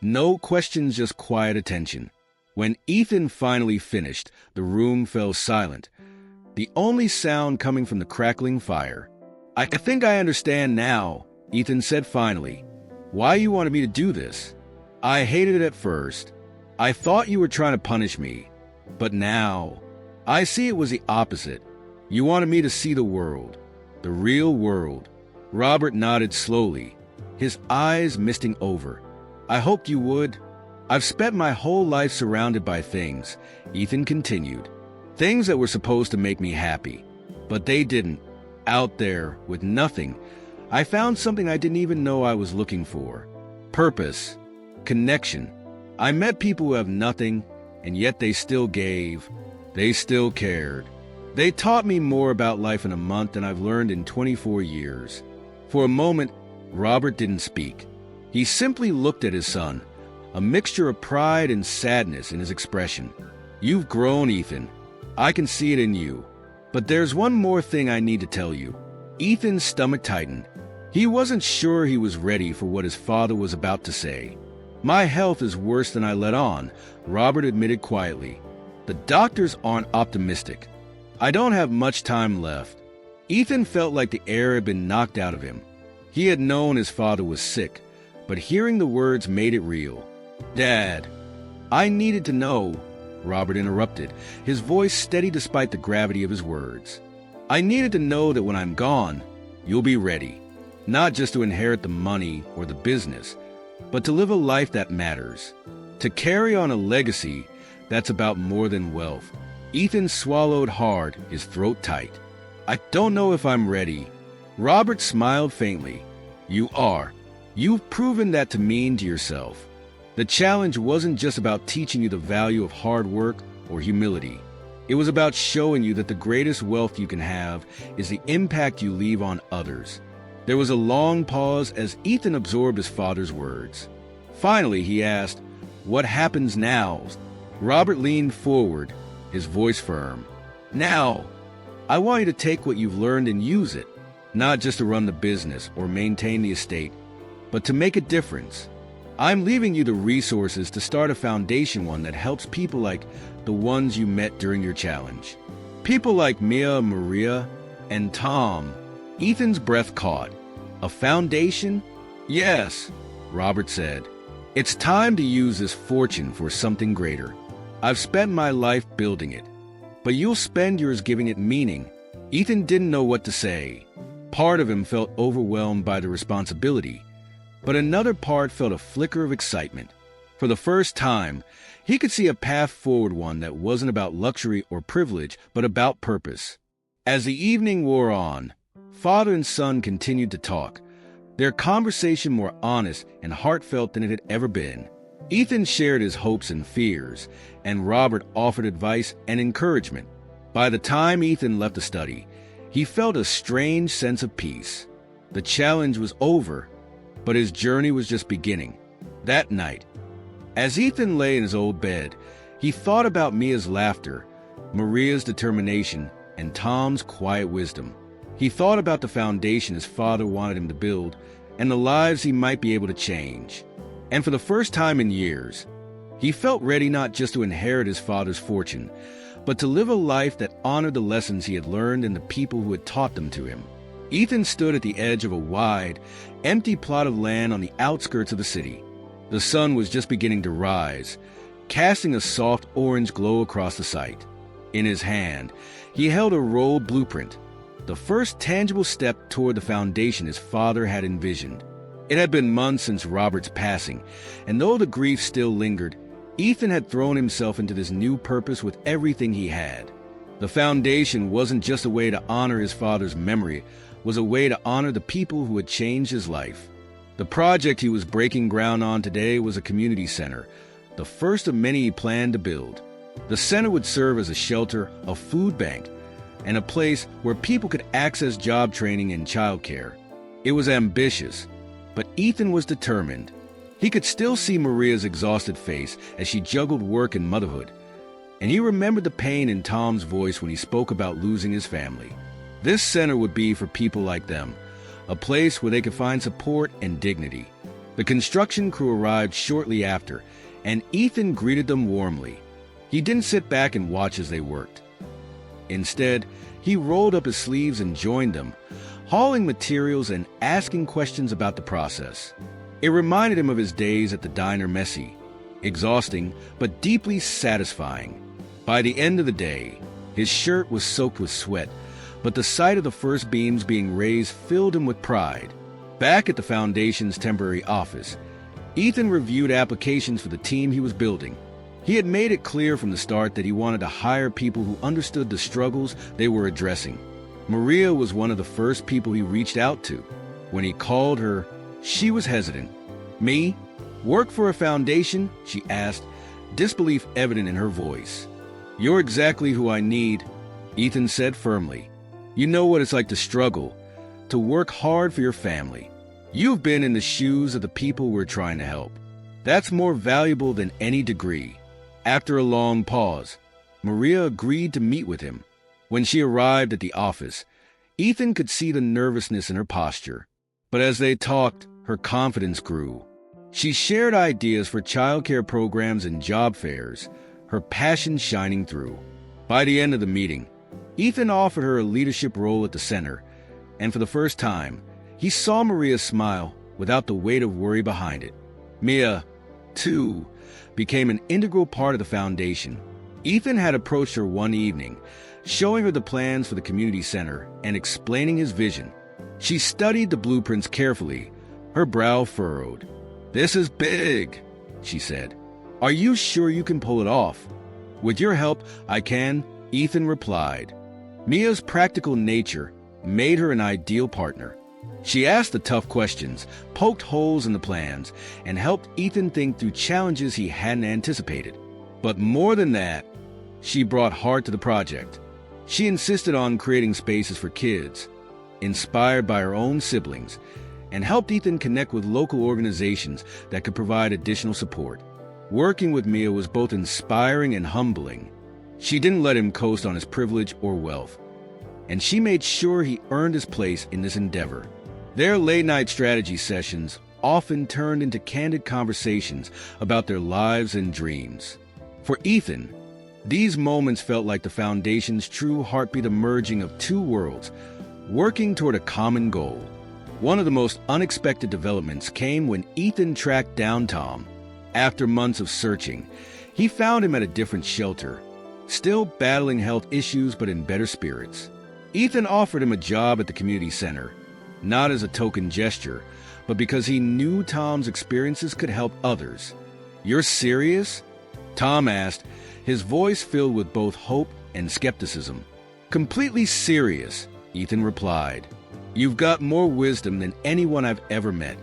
no questions, just quiet attention. When Ethan finally finished, the room fell silent, the only sound coming from the crackling fire. "I think I understand now," Ethan said finally, "why you wanted me to do this. I hated it at first. I thought you were trying to punish me. But now, I see it was the opposite. You wanted me to see the world, the real world." Robert nodded slowly, his eyes misting over. "I hoped you would. I've spent my whole life surrounded by things," Ethan continued. "Things that were supposed to make me happy, but they didn't. Out there, with nothing, I found something I didn't even know I was looking for. Purpose. Connection. I met people who have nothing, and yet they still gave. They still cared. They taught me more about life in a month than I've learned in 24 years. For a moment, Robert didn't speak. He simply looked at his son, a mixture of pride and sadness in his expression. You've grown, Ethan. I can see it in you. But there's one more thing I need to tell you. Ethan's stomach tightened. He wasn't sure he was ready for what his father was about to say. My health is worse than I let on, Robert admitted quietly. The doctors aren't optimistic. I don't have much time left. Ethan felt like the air had been knocked out of him. He had known his father was sick, but hearing the words made it real. Dad, I needed to know, Robert interrupted, his voice steady despite the gravity of his words. I needed to know that when I'm gone, you'll be ready, not just to inherit the money or the business, but to live a life that matters, to carry on a legacy that's about more than wealth. Ethan swallowed hard, his throat tight. I don't know if I'm ready. Robert smiled faintly. You are. You've proven that to mean to yourself. The challenge wasn't just about teaching you the value of hard work or humility. It was about showing you that the greatest wealth you can have is the impact you leave on others. There was a long pause as Ethan absorbed his father's words. Finally, he asked, "What happens now?" Robert leaned forward, his voice firm. Now, I want you to take what you've learned and use it, not just to run the business or maintain the estate, but to make a difference. I'm leaving you the resources to start a foundation, one that helps people like the ones you met during your challenge. People like Mia, Maria, and Tom. Ethan's breath caught. A foundation? Yes, Robert said. It's time to use this fortune for something greater. I've spent my life building it, but you'll spend yours giving it meaning. Ethan didn't know what to say. Part of him felt overwhelmed by the responsibility, but another part felt a flicker of excitement. For the first time, he could see a path forward, one that wasn't about luxury or privilege, but about purpose. As the evening wore on, father and son continued to talk, their conversation more honest and heartfelt than it had ever been. Ethan shared his hopes and fears, and Robert offered advice and encouragement. By the time Ethan left the study, he felt a strange sense of peace. The challenge was over, but his journey was just beginning. That night, as Ethan lay in his old bed, he thought about Mia's laughter, Maria's determination, and Tom's quiet wisdom. He thought about the foundation his father wanted him to build and the lives he might be able to change. And for the first time in years, he felt ready not just to inherit his father's fortune, but to live a life that honored the lessons he had learned and the people who had taught them to him. Ethan stood at the edge of a wide, empty plot of land on the outskirts of the city. The sun was just beginning to rise, casting a soft orange glow across the site. In his hand, he held a rolled blueprint, the first tangible step toward the foundation his father had envisioned. It had been months since Robert's passing, and though the grief still lingered, Ethan had thrown himself into this new purpose with everything he had. The foundation wasn't just a way to honor his father's memory, it was a way to honor the people who had changed his life. The project he was breaking ground on today was a community center, the first of many he planned to build. The center would serve as a shelter, a food bank, and a place where people could access job training and childcare. It was ambitious, but Ethan was determined. He could still see Maria's exhausted face as she juggled work and motherhood, and he remembered the pain in Tom's voice when he spoke about losing his family. This center would be for people like them, a place where they could find support and dignity. The construction crew arrived shortly after, and Ethan greeted them warmly. He didn't sit back and watch as they worked. Instead, he rolled up his sleeves and joined them, hauling materials and asking questions about the process. It reminded him of his days at the diner, messy, exhausting, but deeply satisfying. By the end of the day, his shirt was soaked with sweat, but the sight of the first beams being raised filled him with pride. Back at the foundation's temporary office, Ethan reviewed applications for the team he was building. He had made it clear from the start that he wanted to hire people who understood the struggles they were addressing. Maria was one of the first people he reached out to. When he called her, she was hesitant. "Me? Work for a foundation?" she asked, disbelief evident in her voice. "You're exactly who I need," Ethan said firmly. "You know what it's like to struggle, to work hard for your family. You've been in the shoes of the people we're trying to help. That's more valuable than any degree." After a long pause, Maria agreed to meet with him. When she arrived at the office, Ethan could see the nervousness in her posture. But as they talked, her confidence grew. She shared ideas for childcare programs and job fairs, her passion shining through. By the end of the meeting, Ethan offered her a leadership role at the center, and for the first time, he saw Maria smile without the weight of worry behind it. Mia, too, became an integral part of the foundation. Ethan had approached her one evening, showing her the plans for the community center and explaining his vision. She studied the blueprints carefully, her brow furrowed. "This is big," she said. "Are you sure you can pull it off?" "With your help, I can," Ethan replied. Mia's practical nature made her an ideal partner. She asked the tough questions, poked holes in the plans, and helped Ethan think through challenges he hadn't anticipated. But more than that, she brought heart to the project. She insisted on creating spaces for kids, inspired by her own siblings, and helped Ethan connect with local organizations that could provide additional support. Working with Mia was both inspiring and humbling. She didn't let him coast on his privilege or wealth, and she made sure he earned his place in this endeavor. Their late-night strategy sessions often turned into candid conversations about their lives and dreams. For Ethan, these moments felt like the foundation's true heartbeat, emerging of two worlds, working toward a common goal. One of the most unexpected developments came when Ethan tracked down Tom. After months of searching, he found him at a different shelter, still battling health issues but in better spirits. Ethan offered him a job at the community center, not as a token gesture, but because he knew Tom's experiences could help others. "You're serious?" Tom asked, his voice filled with both hope and skepticism. "Completely serious," Ethan replied. "You've got more wisdom than anyone I've ever met.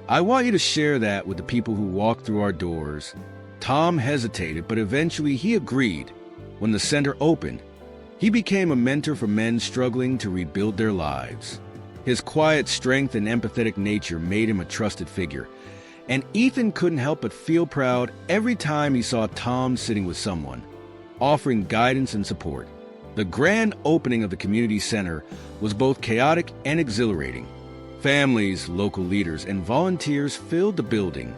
I want you to share that with the people who walk through our doors." Tom hesitated, but eventually he agreed. When the center opened, he became a mentor for men struggling to rebuild their lives. His quiet strength and empathetic nature made him a trusted figure, and Ethan couldn't help but feel proud every time he saw Tom sitting with someone, offering guidance and support. The grand opening of the community center was both chaotic and exhilarating. Families, local leaders, and volunteers filled the building,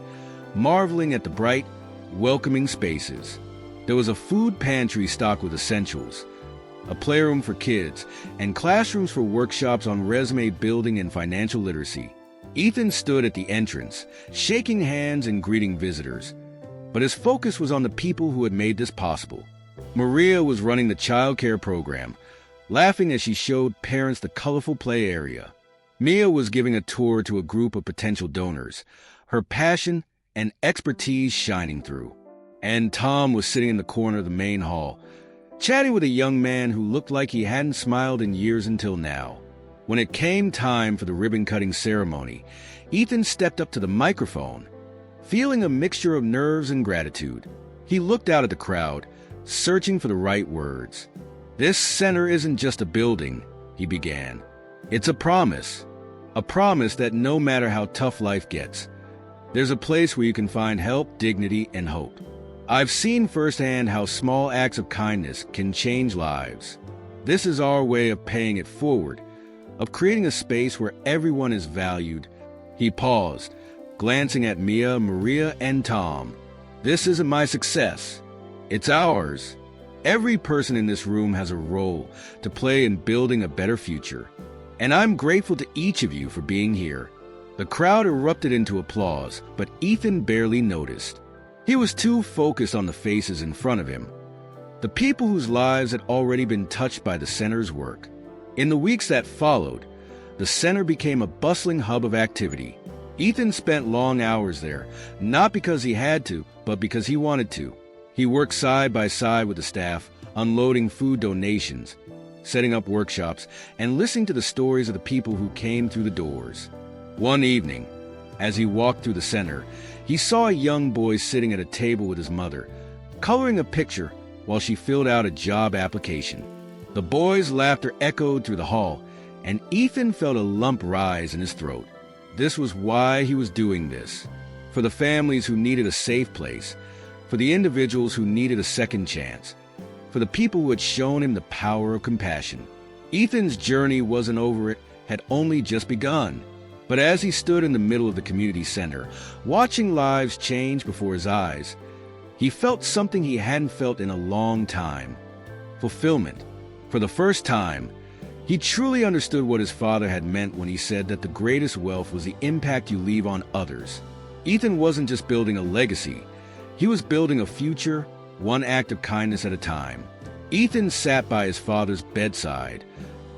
marveling at the bright, welcoming spaces. There was a food pantry stocked with essentials, a playroom for kids, and classrooms for workshops on resume building and financial literacy. Ethan stood at the entrance, shaking hands and greeting visitors, but his focus was on the people who had made this possible. Maria was running the child care program, laughing as she showed parents the colorful play area. Mia was giving a tour to a group of potential donors, her passion and expertise shining through. And Tom was sitting in the corner of the main hall, chatting with a young man who looked like he hadn't smiled in years until now. When it came time for the ribbon-cutting ceremony, Ethan stepped up to the microphone, feeling a mixture of nerves and gratitude. He looked out at the crowd, searching for the right words. "This center isn't just a building," he began. "It's a promise that no matter how tough life gets, there's a place where you can find help, dignity, and hope. I've seen firsthand how small acts of kindness can change lives. This is our way of paying it forward, of creating a space where everyone is valued." He paused, glancing at Mia, Maria, and Tom. "This isn't my success. It's ours. Every person in this room has a role to play in building a better future. And I'm grateful to each of you for being here." The crowd erupted into applause, but Ethan barely noticed. He was too focused on the faces in front of him, the people whose lives had already been touched by the center's work. In the weeks that followed, the center became a bustling hub of activity. Ethan spent long hours there, not because he had to, but because he wanted to. He worked side by side with the staff, unloading food donations, setting up workshops, and listening to the stories of the people who came through the doors. One evening, as he walked through the center, he saw a young boy sitting at a table with his mother, coloring a picture while she filled out a job application. The boy's laughter echoed through the hall, and Ethan felt a lump rise in his throat. This was why he was doing this. For the families who needed a safe place, for the individuals who needed a second chance, for the people who had shown him the power of compassion. Ethan's journey wasn't over, it had only just begun. But as he stood in the middle of the community center, watching lives change before his eyes, he felt something he hadn't felt in a long time: fulfillment. For the first time, he truly understood what his father had meant when he said that the greatest wealth was the impact you leave on others. Ethan wasn't just building a legacy, he was building a future, one act of kindness at a time. Ethan sat by his father's bedside,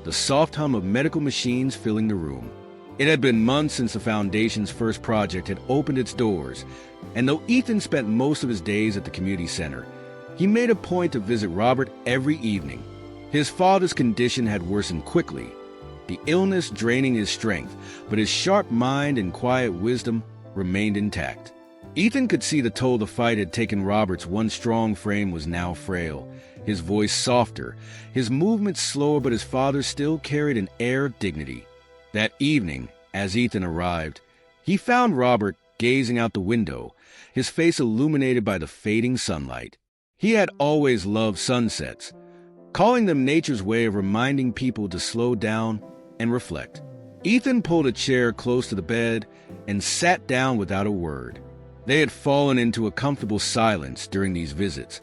the soft hum of medical machines filling the room. It had been months since the foundation's first project had opened its doors, and though Ethan spent most of his days at the community center, he made a point to visit Robert every evening. His father's condition had worsened quickly, the illness draining his strength, but his sharp mind and quiet wisdom remained intact. Ethan could see the toll the fight had taken. Robert's once strong frame was now frail, his voice softer, his movements slower, but his father still carried an air of dignity. That evening, as Ethan arrived, he found Robert gazing out the window, his face illuminated by the fading sunlight. He had always loved sunsets, calling them nature's way of reminding people to slow down and reflect. Ethan pulled a chair close to the bed and sat down without a word. They had fallen into a comfortable silence during these visits,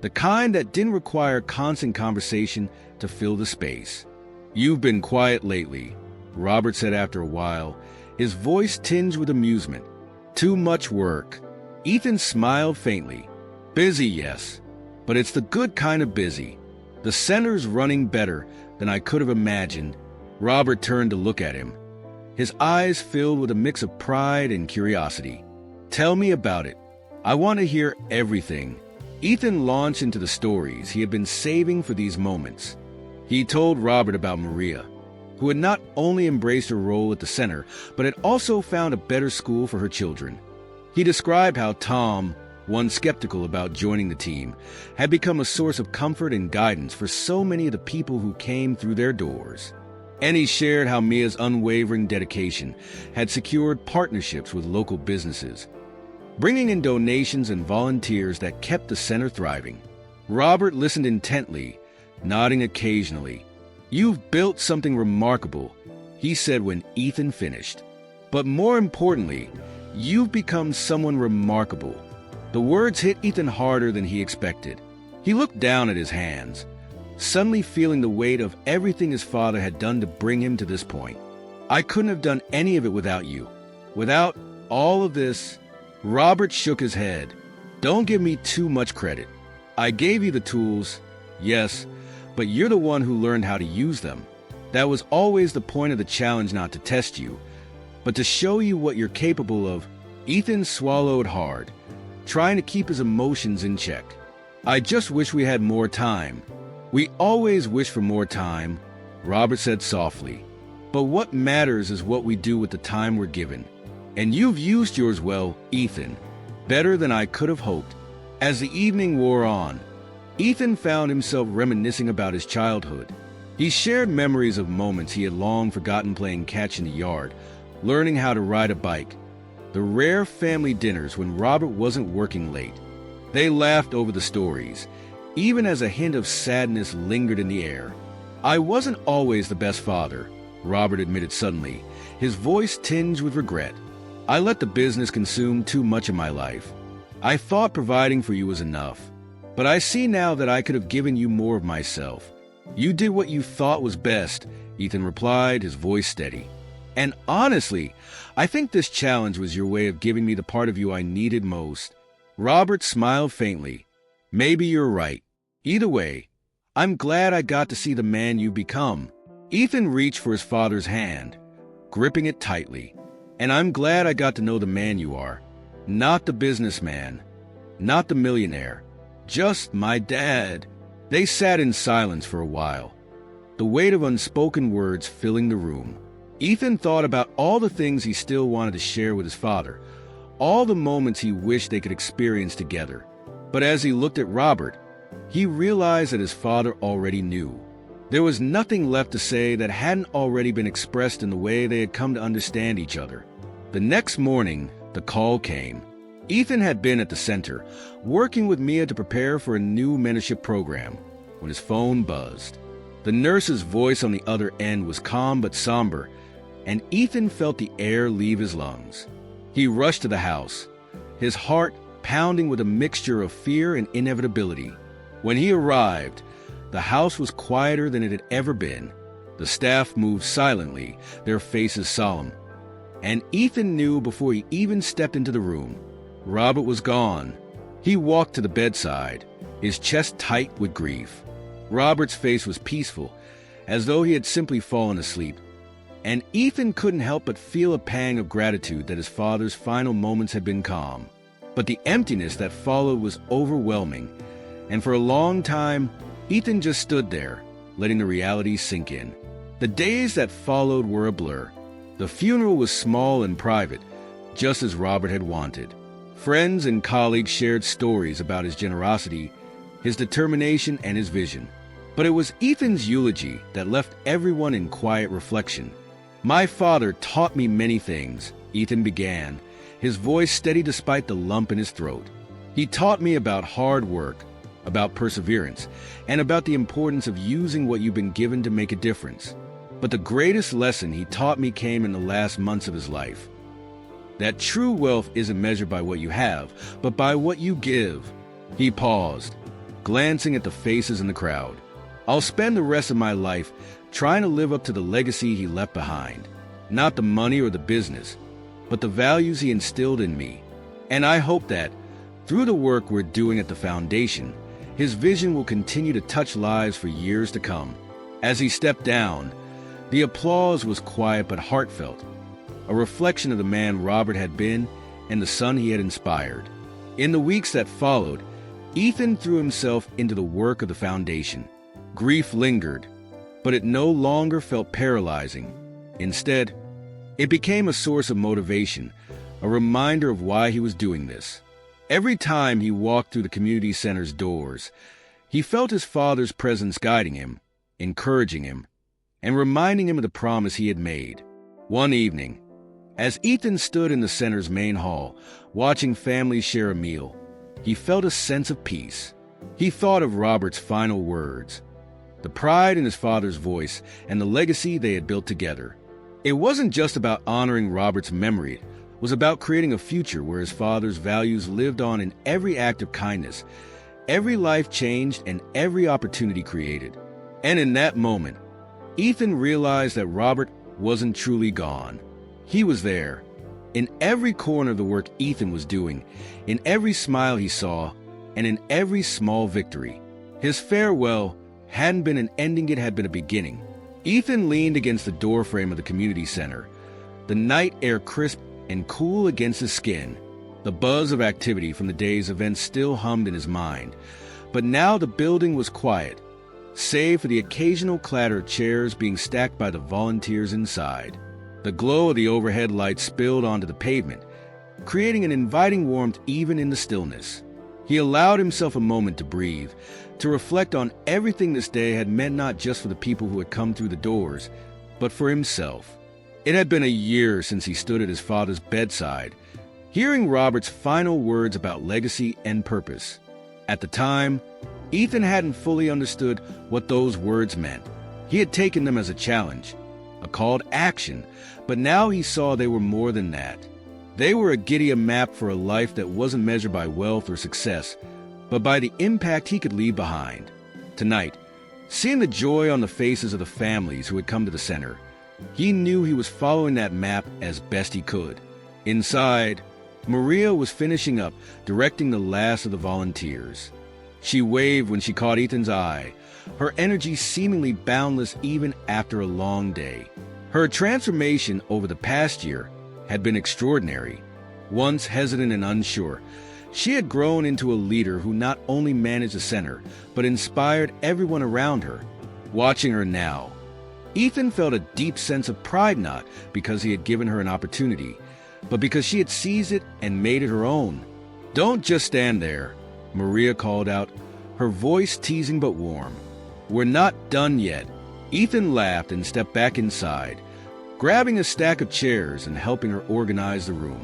the kind that didn't require constant conversation to fill the space. "You've been quiet lately," Robert said after a while, his voice tinged with amusement. "Too much work." Ethan smiled faintly. "Busy, yes, but it's the good kind of busy. The center's running better than I could have imagined." Robert turned to look at him, his eyes filled with a mix of pride and curiosity. "Tell me about it. I want to hear everything." Ethan launched into the stories he had been saving for these moments. He told Robert about Maria, who had not only embraced her role at the center, but had also found a better school for her children. He described how Tom, once skeptical about joining the team, had become a source of comfort and guidance for so many of the people who came through their doors. And he shared how Mia's unwavering dedication had secured partnerships with local businesses, bringing in donations and volunteers that kept the center thriving. Robert listened intently, nodding occasionally. "You've built something remarkable," he said when Ethan finished. "But more importantly, you've become someone remarkable." The words hit Ethan harder than he expected. He looked down at his hands, suddenly feeling the weight of everything his father had done to bring him to this point. "I couldn't have done any of it without you. Without all of this." Robert shook his head. "Don't give me too much credit. I gave you the tools, yes, but you're the one who learned how to use them. That was always the point of the challenge, not to test you, but to show you what you're capable of." Ethan swallowed hard, trying to keep his emotions in check. "I just wish we had more time." "We always wish for more time," Robert said softly. "But what matters is what we do with the time we're given. And you've used yours well, Ethan, better than I could have hoped." As the evening wore on, Ethan found himself reminiscing about his childhood. He shared memories of moments he had long forgotten, playing catch in the yard, learning how to ride a bike, the rare family dinners when Robert wasn't working late. They laughed over the stories, even as a hint of sadness lingered in the air. "I wasn't always the best father," Robert admitted suddenly, his voice tinged with regret. "I let the business consume too much of my life. I thought providing for you was enough, but I see now that I could have given you more of myself." "You did what you thought was best," Ethan replied, his voice steady. "And honestly, I think this challenge was your way of giving me the part of you I needed most." Robert smiled faintly. "Maybe you're right. Either way, I'm glad I got to see the man you've become." Ethan reached for his father's hand, gripping it tightly. "And I'm glad I got to know the man you are. Not the businessman, not the millionaire, just my dad." They sat in silence for a while, the weight of unspoken words filling the room. Ethan thought about all the things he still wanted to share with his father, all the moments he wished they could experience together. But as he looked at Robert, he realized that his father already knew. There was nothing left to say that hadn't already been expressed in the way they had come to understand each other. The next morning, the call came. Ethan had been at the center, working with Mia to prepare for a new mentorship program, when his phone buzzed. The nurse's voice on the other end was calm but somber, and Ethan felt the air leave his lungs. He rushed to the house, his heart pounding with a mixture of fear and inevitability. When he arrived, the house was quieter than it had ever been. The staff moved silently, their faces solemn. And Ethan knew before he even stepped into the room, Robert was gone. He walked to the bedside, his chest tight with grief. Robert's face was peaceful, as though he had simply fallen asleep. And Ethan couldn't help but feel a pang of gratitude that his father's final moments had been calm. But the emptiness that followed was overwhelming, and for a long time, Ethan just stood there, letting the reality sink in. The days that followed were a blur. The funeral was small and private, just as Robert had wanted. Friends and colleagues shared stories about his generosity, his determination, and his vision. But it was Ethan's eulogy that left everyone in quiet reflection. "My father taught me many things," Ethan began, his voice steady despite the lump in his throat. "He taught me about hard work, about perseverance, and about the importance of using what you've been given to make a difference. But the greatest lesson he taught me came in the last months of his life. That true wealth isn't measured by what you have, but by what you give." He paused, glancing at the faces in the crowd. "I'll spend the rest of my life trying to live up to the legacy he left behind. Not the money or the business, but the values he instilled in me. And I hope that, through the work we're doing at the foundation, his vision will continue to touch lives for years to come." As he stepped down, the applause was quiet but heartfelt, a reflection of the man Robert had been and the son he had inspired. In the weeks that followed, Ethan threw himself into the work of the foundation. Grief lingered, but it no longer felt paralyzing. Instead, it became a source of motivation, a reminder of why he was doing this. Every time he walked through the community center's doors, he felt his father's presence guiding him, encouraging him, and reminding him of the promise he had made. One evening, as Ethan stood in the center's main hall, watching families share a meal, he felt a sense of peace. He thought of Robert's final words, the pride in his father's voice, and the legacy they had built together. It wasn't just about honoring Robert's memory. It was about creating a future where his father's values lived on in every act of kindness, every life changed, and every opportunity created. And in that moment, Ethan realized that Robert wasn't truly gone. He was there, in every corner of the work Ethan was doing, in every smile he saw, and in every small victory. His farewell hadn't been an ending, it had been a beginning. Ethan leaned against the doorframe of the community center, the night air crisp and cool against his skin. The buzz of activity from the day's events still hummed in his mind, but now the building was quiet, save for the occasional clatter of chairs being stacked by the volunteers inside. The glow of the overhead lights spilled onto the pavement, creating an inviting warmth even in the stillness. He allowed himself a moment to breathe, to reflect on everything this day had meant, not just for the people who had come through the doors, but for himself. It had been a year since he stood at his father's bedside, hearing Robert's final words about legacy and purpose. At the time, Ethan hadn't fully understood what those words meant. He had taken them as a challenge, a call to action, but now he saw they were more than that. They were a giddy map for a life that wasn't measured by wealth or success, but by the impact he could leave behind. Tonight, seeing the joy on the faces of the families who had come to the center, he knew he was following that map as best he could. Inside, Maria was finishing up, directing the last of the volunteers. She waved when she caught Ethan's eye, her energy seemingly boundless even after a long day. Her transformation over the past year had been extraordinary. Once hesitant and unsure, she had grown into a leader who not only managed the center, but inspired everyone around her. Watching her now, Ethan felt a deep sense of pride, not because he had given her an opportunity, but because she had seized it and made it her own. "Don't just stand there," Maria called out, her voice teasing but warm. "We're not done yet." Ethan laughed and stepped back inside, grabbing a stack of chairs and helping her organize the room.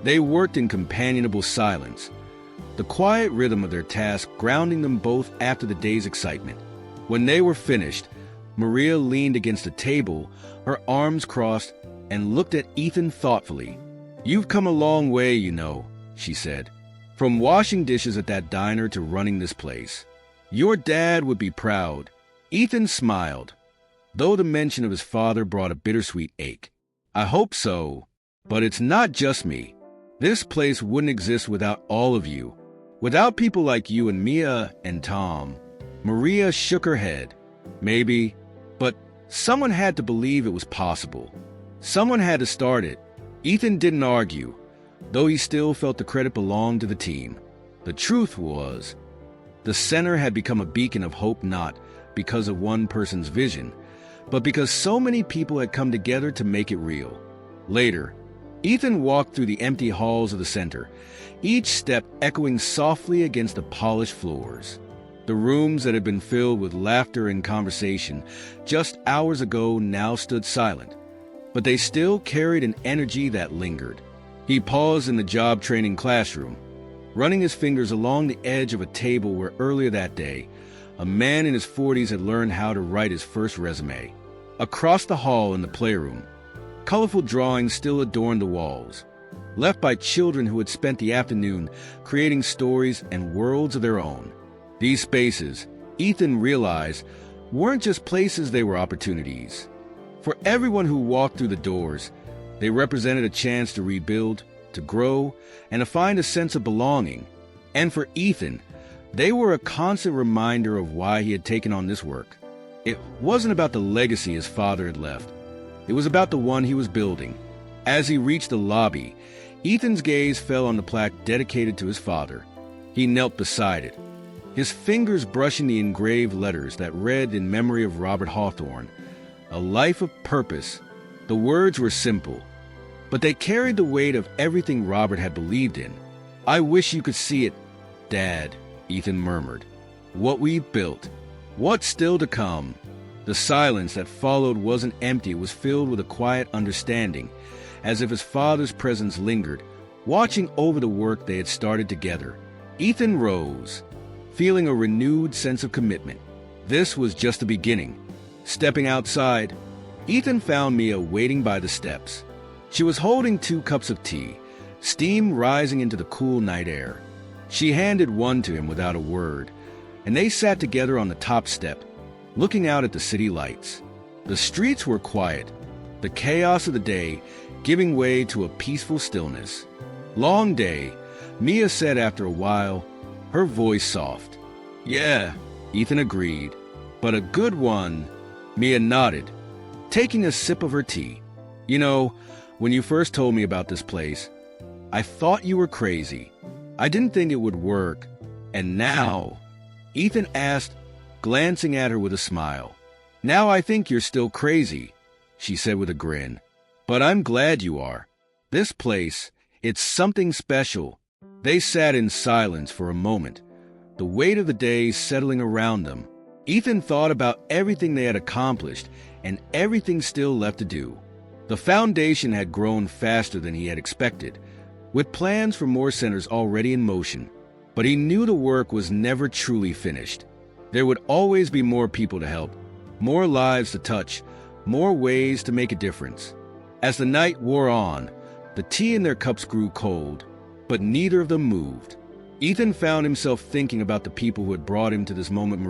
They worked in companionable silence, the quiet rhythm of their task grounding them both after the day's excitement. When they were finished, Maria leaned against a table, her arms crossed, and looked at Ethan thoughtfully. "You've come a long way, you know," she said. "From washing dishes at that diner to running this place. Your dad would be proud." Ethan smiled, though the mention of his father brought a bittersweet ache. "I hope so, but it's not just me. This place wouldn't exist without all of you. Without people like you and Mia and Tom." Maria shook her head. "Maybe, but someone had to believe it was possible. Someone had to start it." Ethan didn't argue, though he still felt the credit belonged to the team. The truth was, the center had become a beacon of hope not because of one person's vision, but because so many people had come together to make it real. Later, Ethan walked through the empty halls of the center, each step echoing softly against the polished floors. The rooms that had been filled with laughter and conversation just hours ago now stood silent, but they still carried an energy that lingered. He paused in the job training classroom, running his fingers along the edge of a table where earlier that day, a man in his 40s had learned how to write his first resume. Across the hall in the playroom, colorful drawings still adorned the walls, left by children who had spent the afternoon creating stories and worlds of their own. These spaces, Ethan realized, weren't just places, they were opportunities. For everyone who walked through the doors, they represented a chance to rebuild, to grow, and to find a sense of belonging. And for Ethan, they were a constant reminder of why he had taken on this work. It wasn't about the legacy his father had left. It was about the one he was building. As he reached the lobby, Ethan's gaze fell on the plaque dedicated to his father. He knelt beside it, his fingers brushing the engraved letters that read in memory of Robert Hawthorne, "A life of purpose." The words were simple, but they carried the weight of everything Robert had believed in. "I wish you could see it, Dad," Ethan murmured. "What we've built, what's still to come." The silence that followed wasn't empty, it was filled with a quiet understanding, as if his father's presence lingered, watching over the work they had started together. Ethan rose, feeling a renewed sense of commitment. This was just the beginning. Stepping outside, Ethan found Mia waiting by the steps. She was holding 2 cups of tea, steam rising into the cool night air. She handed one to him without a word, and they sat together on the top step, looking out at the city lights. The streets were quiet, the chaos of the day giving way to a peaceful stillness. "Long day," Mia said after a while, her voice soft. "Yeah," Ethan agreed, "but a good one." Mia nodded, taking a sip of her tea. "You know, when you first told me about this place, I thought you were crazy. I didn't think it would work. And now," Ethan asked, glancing at her with a smile. "Now I think you're still crazy," she said with a grin. "But I'm glad you are. This place, it's something special." They sat in silence for a moment, the weight of the day settling around them. Ethan thought about everything they had accomplished and everything still left to do. The foundation had grown faster than he had expected, with plans for more centers already in motion. But he knew the work was never truly finished. There would always be more people to help, more lives to touch, more ways to make a difference. As the night wore on, the tea in their cups grew cold, but neither of them moved. Ethan found himself thinking about the people who had brought him to this moment: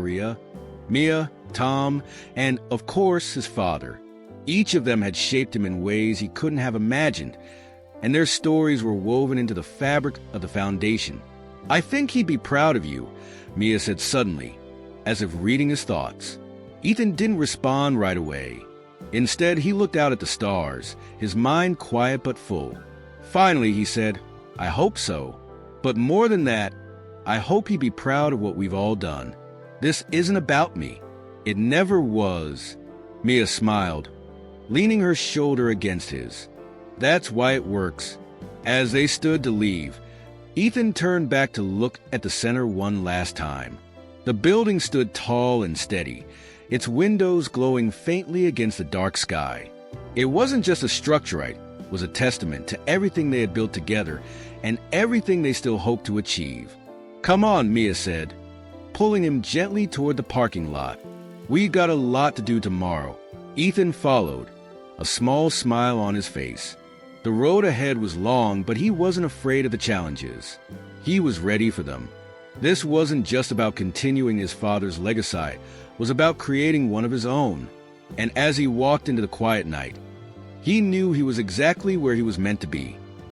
Mia, Tom, and, of course, his father. Each of them had shaped him in ways he couldn't have imagined, and their stories were woven into the fabric of the foundation. "I think he'd be proud of you," Mia said suddenly, as if reading his thoughts. Ethan didn't respond right away. Instead, he looked out at the stars, his mind quiet but full. Finally, he said, "I hope so. But more than that, I hope he'd be proud of what we've all done. This isn't about me. It never was. Mia smiled, leaning her shoulder against his. That's why it works. As they stood to leave, Ethan turned back to look at the center one last time. The building stood tall and steady, its windows glowing faintly against the dark sky. It wasn't just a structure, it was a testament to everything they had built together and everything they still hoped to achieve. "Come on," Mia said, pulling him gently toward the parking lot. "We got a lot to do tomorrow." Ethan followed, a small smile on his face. The road ahead was long, but he wasn't afraid of the challenges. He was ready for them. This wasn't just about continuing his father's legacy, it was about creating one of his own. And as he walked into the quiet night, he knew he was exactly where he was meant to be,